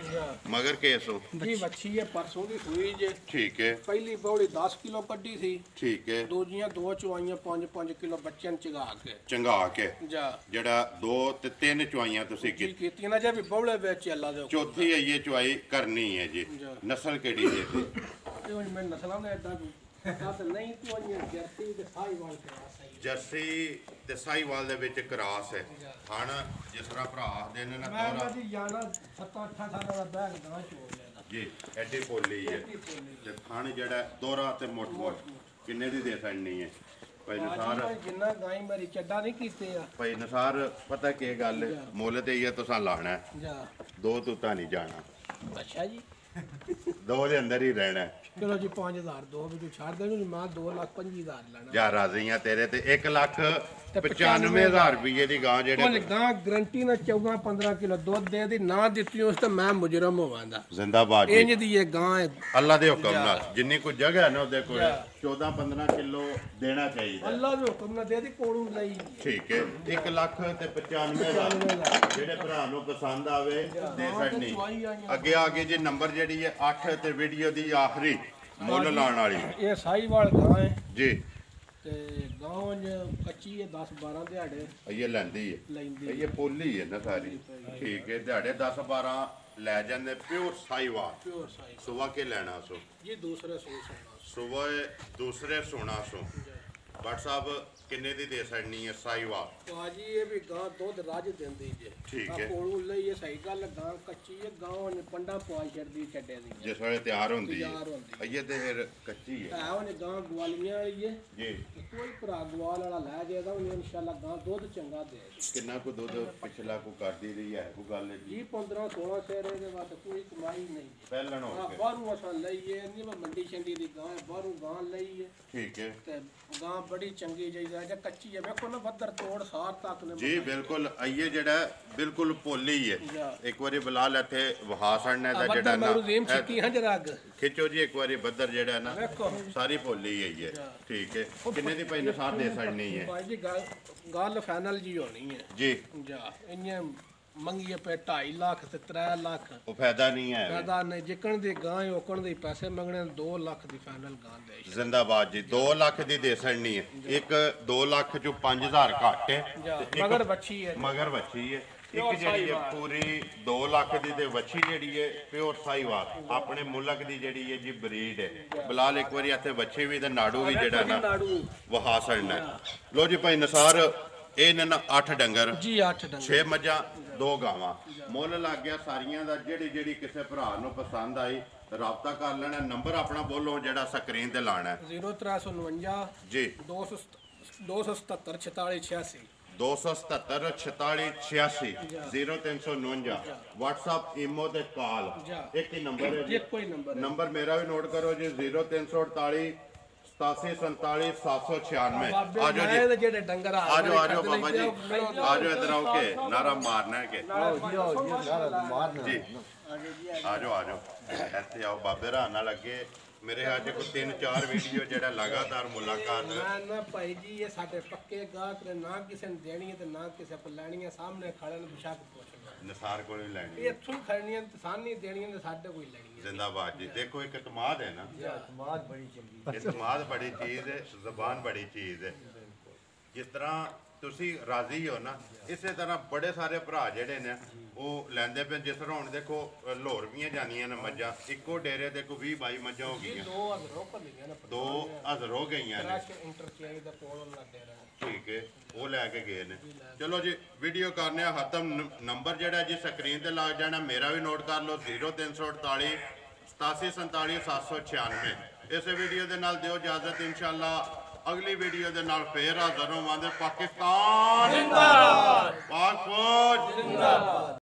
ਮਗਰ ਕੇਸੋ ਜੀ ਵੱਛੀ ਹੈ ਪਰਸੋਂ ਦੀ ਸੂਈ ਜੇ ਠੀਕ ਹੈ ਪਹਿਲੀ ਬੌਲੀ 10 ਕਿਲੋ ਕੱਢੀ ਸੀ ਠੀਕ ਹੈ ਦੂਜੀਆਂ ਦੋ ਚੁਆਈਆਂ 5-5 ਕਿਲੋ ਬੱਚਿਆਂ ਨੂੰ ਚਗਾ ਕੇ ਚੰਗਾ ਕੇ ਜਾ ਜਿਹੜਾ 2 ਤੇ 3 ਚੁਆਈਆਂ ਤੁਸੀਂ ਕੀ ਕੀਤੀ ਕੀਤੀਆਂ ਨਾ ਜੇ ਵੀ ਬੌਲੇ ਵਿੱਚ ਅੱਲਾ ਦੇ ਹੁਕਮ ਚੌਥੀ ਹੈ ਇਹ ਚੁਆਈ ਕਰਨੀ ਹੈ ਜੀ ਨਸਲ ਕਿਹੜੀ ਹੈ ਜੀ ਇਹ ਹੁਣ ਮੈਂ ਨਸਲਾਂ ਨੇ ਐਡਾ ਤਾਂ ਨਹੀਂ ਤੂੰ ਜਰਸੀ ਤੇ ਸਾਈ ਵਾਲ ਕਰਾ ਸਹੀ ਜਰਸੀ ਤੇ ਸਾਈਵਾਲ ਦੇ ਵਿੱਚ ਕਰਾਸ ਹੈ ਹਣ ਜਿਸ ਤਰ੍ਹਾਂ ਭਰਾ ਆਖਦੇ ਨੇ ਨਾ ਮੈਂ ਦੋਹਰਾ ਜੀ ਜਾਣਾ 7-8 ਸਾਲਾਂ ਦਾ ਬੈਗ ਗਾਂ ਚੋਰ ਲੈਣਾ ਜੀ ਐਡੀ ਪੋਲੀ ਹੈ ਤੇ ਥਣ ਜਿਹੜਾ ਦੋਹਰਾ ਤੇ ਮੋਟ ਕਿੰਨੇ ਦੀ ਦੇ ਸਕਣੀ ਹੈ ਭਾਈ ਨਸਾਰ ਜਿੰਨਾ ਗਾਈ ਮੇਰੀ ਚੱਡਾ ਨਹੀਂ ਕੀਤੇ ਆ ਭਾਈ ਨਸਾਰ ਪਤਾ ਕੀ ਗੱਲ ਹੈ ਮੁੱਲ ਤੇ ਇਹ ਤੁਸੀਂ ਲਾਣਾ ਹੈ। ਜਾ ਦੋ ਤੂਤਾਂ ਨਹੀਂ ਜਾਣਾ ਅੱਛਾ ਜੀ ਦੋ ਦੇ ਅੰਦਰ ਹੀ ਰਹਿਣਾ ਹੈ। ਚਲੋ ਜੀ 5000 ਦੋ ਵੀ ਤੂੰ ਛੱਡ ਦੇ ਨੂੰ ਮੈਂ 2,25,000 ਲੈਣਾ ਜਾ ਰਾਜ਼ੀਆਂ ਤੇਰੇ ਤੇ 1,95,000 ਰੁਪਏ ਦੀ ਗਾਂ ਉਹ ਜਿਹੜੇ ਗਾਂ ਗਰੰਟੀ ਨਾਲ 14-15 ਕਿਲੋ ਦੁੱਧ ਦੇ ਦੀ ਨਾ ਦਿੱਤੀ ਉਸ ਤੇ ਮੈਂ ਮੁਜਰਮ ਹੋਵਾਂਗਾ ਜ਼ਿੰਦਾਬਾਦ ਜੀ ਇੰਜ ਦੀ ਇਹ ਗਾਂ ਹੈ ਅੱਲਾ ਦੇ ਹੁਕਮ ਨਾਲ ਜਿੰਨੀ ਕੋਈ ਜਗ੍ਹਾ ਹੈ ਨਾ ਉਹਦੇ ਕੋਲ 14-15 ਕਿਲੋ ਦੇਣਾ ਚਾਹੀਦਾ ਅੱਲਾ ਦੇ ਹੁਕਮ ਨਾਲ ਦੇ ਦੀ ਕੋਲੋਂ ਲਈ ਠੀਕ ਹੈ 1,95,000 ਜਿਹੜੇ ਭਰਾ ਨੂੰ ਪਸੰਦ ਆਵੇ ਦੇ ਸਕਣੀ ਅੱਗੇ ਆ ਗਈ ਜੀ ਨੰਬਰ ਜਿਹੜੀ ਹੈ 8 ਤੇ ਵੀਡੀਓ ਦੀ ਆਖਰੀ ਮੁੱਲ ਲਾਉਣ ਵਾਲੀ ਇਹ ਸਾਈਵਾਲ ਗਾਂ ਹੈ ਜੀ ਤੇ ਗਾਂ ਕੱਚੀ ਹੈ 10-12 ਦਿਹਾੜੇ ਇਹ ਲੈਂਦੀ ਹੈ ਲੈਂਦੀ ਇਹ ਪੋਲੀ ਹੈ ਨਾ ਸਾਰੀ ਠੀਕ ਹੈ ਦਿਹਾੜੇ 10-12 ਲੈ ਜਾਂਦੇ ਪਿਓਰ ਸਾਈਵਾਲ ਪਿਓਰ ਸਾਈ ਸੁਬਾ ਕੇ ਲੈਣਾ ਸੋ ਜੀ ਦੂਸਰੇ ਸੂਸ ਸੁਬਹ ਦੂਸਰੇ ਸੋਨਾ ਸੋ WhatsApp ਕਿੰਨੇ ਦੀ ਦੇ ਸਕਣੀ ਹੈ ਸਾਈਵਾਲ ਭਾਜੀ ਇਹ ਵੀ ਗਾਂ ਦੁੱਧ ਰੱਜ ਦਿੰਦੀ ਜੇ ਠੀਕ ਹੈ। ਕੋਲੋਂ ਲਈ ਇਹ ਸਹੀ ਗੱਲ ਗਾਂ ਕੱਚੀ ਹੈ ਗਾਂ ਨੇ ਪੰਡਾ ਪਵਾ ਛੱਡਦੀ ਛੱਡੇ ਦੀ ਜਿਸ ਵੇਲੇ ਤਿਆਰ ਹੁੰਦੀ ਹੈ ਤਿਆਰ ਹੁੰਦੀ ਇਹ ਤੇ ਫਿਰ ਕੱਚੀ ਹੈ ਹੈ ਉਹਨੇ ਗਾਂ ਗਵਾਲੀਆਂ ਵਾਲੀ ਹੈ ਜੀ ਕੋਈ ਭਰਾ ਗਵਾਲ ਵਾਲਾ ਲੈ ਜਾਏਗਾ ਉਹਨੇ ਇਨਸ਼ਾਅੱਲਾ ਗਾਂ ਦੁੱਧ ਚੰਗਾ ਦੇ ਕਿੰਨਾ ਕੁ ਦੁੱਧ ਪਿਛਲਾ ਕੋ ਕਰਦੀ ਰਹੀ ਹੈ ਕੋਈ ਗੱਲ ਨਹੀਂ ਜੀ 15-16 ਸ਼ੇਰੇ ਦੇ ਬਾਅਦ ਕੋਈ ਕਮਾਈ ਨਹੀਂ ਪਹਿਲਣ ਹੋ ਕੇ ਬਾਹਰੋਂ ਅਸਾਂ ਲਈਏ ਨਹੀਂ ਮੈਂ ਮੰਡੀ ਛੰਡੀ ਦੀ ਗਾਂ ਬਾਹਰੋਂ ਗਾਂ ਲਈਏ ਠੀਕ ਹੈ ਤੇ ਗਾਂ ਬੜੀ ਚੰਗੀ ਜਾਈਦਾ ਜੇ ਕੱਚੀ ਹੈ ਵੇਖੋ ਨਾ ਬੱਦਰ ਤੋੜ ਸਾਰ ਤੱਕ ਨੇ ਜੀ ਬਿਲਕੁਲ ਇਹ ਜਿਹੜਾ ਬਿਲਕੁਲ ਪੋਲੀ ਹੈ ਇੱਕ ਵਾਰੀ ਬਲਾਲ ਇੱਥੇ ਵਹਾ ਸੜਨੇ ਦਾ ਜਿਹੜਾ ਨਾ ਰਜ਼ੀਮ ਛਿੱਕੀ ਹਾਂ ਜਰਾ ਅੱਗ ਖਿੱਚੋ ਜੀ ਇੱਕ ਵਾਰੀ ਬੱਦਰ ਜਿਹੜਾ ਨਾ ਵੇਖੋ ਸਾਰੀ ਪੋਲੀ ਹੈ ਠੀਕ ਹੈ ਕਿੰਨੇ ਦੀ ਭਾਈ ਨਸਾਰ ਦੇ ਸੜਨੀ ਹੈ ਭਾਈ ਜੀ ਗੱਲ ਫਾਈਨਲ ਜੀ ਹੋਣੀ ਹੈ ਜੀ ਜਾ ਇੰਨੇ ਮੰਗੀਏ ਪੈ 2.5 ਲੱਖ ਤੇ 3 ਲੱਖ ਉਹ ਫਾਇਦਾ ਨਹੀਂ ਹੈ ਫਾਇਦਾ ਨਹੀਂ ਜਿੱਕਣ ਦੀ ਗਾਂ ਓਕਣ ਦੇ ਪੈਸੇ ਮੰਗਣੇ 2 ਲੱਖ ਦੀ ਫਾਈਨਲ ਗਾਂ ਦੇ ਜ਼ਿੰਦਾਬਾਦ ਜੀ 2 ਲੱਖ ਦੀ ਦੇ ਸੜਨੀ ਹੈ ਇੱਕ 2 ਲੱਖ ਚੋਂ 5,000 ਘੱਟ ਹੈ ਤੇ ਇੱਕ ਮਗਰ ਬੱਚੀ ਹੈ ਮਗਰ ਵੱਛੀ ਹੈ ਇੱਕ ਜਿਹੜੀ ਹੈ ਪੂਰੀ 2 ਲੱਖ ਦੀ ਤੇ ਵੱਛੀ ਜਿਹੜੀ ਹੈ ਪਿਓਰ ਸਾਈਵਾਲ ਆਪਣੇ ਮੁਲਕ ਦੀ ਜਿਹੜੀ ਹੈ ਜੀ ਬਰੀਡ ਹੈ ਬਲਾਲ ਇੱਕ ਵਾਰੀ ਇੱਥੇ ਵੱਛੀ ਵੀ ਤੇ ਨਾੜੂ ਵੀ ਜਿਹੜਾ ਨਾ ਨਾੜੂ ਵਹਾ ਸੜਨਾ ਲੋ ਜੀ ਭਾਈ ਨਸਾਰ ਇਹ ਨੇ ਨਾ 8 ਡੰਗਰ ਜੀ 8 ਡੰਗਰ 6 ਮੱਝਾਂ 2 ਗਾਵਾਂ ਮੁੱਲ ਲੱਗ ਗਿਆ ਸਾਰੀਆਂ ਦਾ ਜਿਹੜੀ ਕਿਸੇ ਭਰਾ ਨੂੰ ਪਸੰਦ ਆਈ ਰਾਬਤਾ ਕਰ ਲੈਣਾ ਨੰਬਰ ਆਪਣਾ ਬੋਲੋ ਜਿਹੜਾ ਸਕਰੀਨ ਤੇ ਲਾਣਾ 0349 ਜੀ 277 4686 277 46 86 0349 WhatsApp ਈਮੋ ਤੇ ਕਾਲ ਇੱਕ ਹੀ ਨੰਬਰ ਹੈ ਜੀ ਕੋਈ ਨੰਬਰ ਮੇਰਾ ਵੀ ਨੋਟ ਕਰੋ ਜੀ 0348 8747 796 ਆਜੋ ਜੀ ਜਿਹੜੇ ਡੰਗਰ ਆਜੋ ਬਾਬਾ ਜੀ ਆਜੋ ਇਧਰ ਆਓ ਕੇ ਨਾਰਾ ਮਾਰਨਾ ਹੈ ਕਿ ਜੀ ਆਜੋ ਇੱਥੇ ਆਓ ਬਾਬੇ ਰਾਂ ਨਾਲ ਲੱਗੇ ਮੇਰੇ ਅੱਜ ਕੋਈ 3-4 ਵੀਡੀਓ ਜਿਹੜਾ ਲਗਾਤਾਰ ਮੁਲਾਕਾਤ ਨਾ ਭਾਈ ਜੀ ਇਹ ਸਾਡੇ ਪੱਕੇ ਗਾਹਕ ਨੇ ਨਾ ਕਿਸੇ ਨੂੰ ਦੇਣੀ ਹੈ ਤੇ ਨਾ ਕਿਸੇ ਕੋਲ ਲੈਣੀ ਹੈ ਸਾਹਮਣੇ ਖੜੇ ਨੇ ਬਿਸ਼ੱਕ ਪੁੱਛਣਾ ਨਸਾਰ ਕੋਲ ਹੀ ਲੈਣੀ ਇਹ ਇੱਥੋਂ ਖੜਨੀਆਂ ਤੇ ਸਾਨੀ ਦੇਣੀਆਂ ਤੇ ਸਾਡੇ ਕੋਈ ਲੈਣੀ ਹੈ ਜ਼ਿੰਦਾਬਾਦ ਜੀ ਦੇਖੋ ਇੱਕ ਇਤਮਾਦ ਹੈ ਨਾ ਇਤਮਾਦ ਬੜੀ ਚੰਗੀ ਇਤਮਾਦ ਬੜੀ ਚੀਜ਼ ਹੈ ਜ਼ਬਾਨ ਬੜੀ ਚੀਜ਼ ਹੈ ਜਿਸ ਤਰ੍ਹਾਂ ਤੁਸੀਂ ਰਾਜ਼ੀ ਹੋ ਨਾ ਇਸੇ ਤਰ੍ਹਾਂ ਬੜੇ ਸਾਰੇ ਭਰਾ ਜਿਹੜੇ ਨੇ ਉਹ ਲੈਂਦੇ ਪਏ ਜਿਸ ਤਰ੍ਹਾਂ ਹੁਣ ਦੇਖੋ ਲਾਹੌਰ ਵੀ ਜਾਂਦੀਆਂ ਨੇ ਮੱਝਾਂ ਇੱਕੋ ਡੇਰੇ ਦੇ ਕੋ 20-22 ਮੱਝਾਂ ਹੋ ਗਈਆਂ 2 ਹਜ਼ਾਰ ਹੋ ਗਈਆਂ ਨੇ ਇੰਟਰਚੇਂਜ ਦਾ ਕੋਲ ਨਾ ਦੇ ਰਹੇ ਠੀਕ ਹੈ ਉਹ ਲੈ ਕੇ ਗਏ ਨੇ ਚਲੋ ਜੀ ਵੀਡੀਓ ਕਰਨੇ ਆ ਖਤਮ ਨੰਬਰ ਜਿਹੜਾ ਜੀ ਸਕਰੀਨ ਤੇ ਲੱਗ ਜਾਣਾ ਮੇਰਾ ਵੀ ਨੋਟ ਕਰ ਲਓ 0348 8747 796 ਇਸੇ ਵੀਡੀਓ ਦੇ ਨਾਲ ਦਿਓ ਇਜਾਜ਼ਤ ਇਨਸ਼ਾਅੱਲਾ ਅਗਲੀ ਵੀਡੀਓ ਦੇ ਨਾਲ ਫੇਰ ਹਾਜ਼ਰ ਹੋਵਾਂਗੇ ਪਾਕਿਸਤਾਨ ਜ਼ਿੰਦਾਬਾਦ ਪਾਕ ਫੌਜ ਜ਼ਿੰਦਾਬਾਦ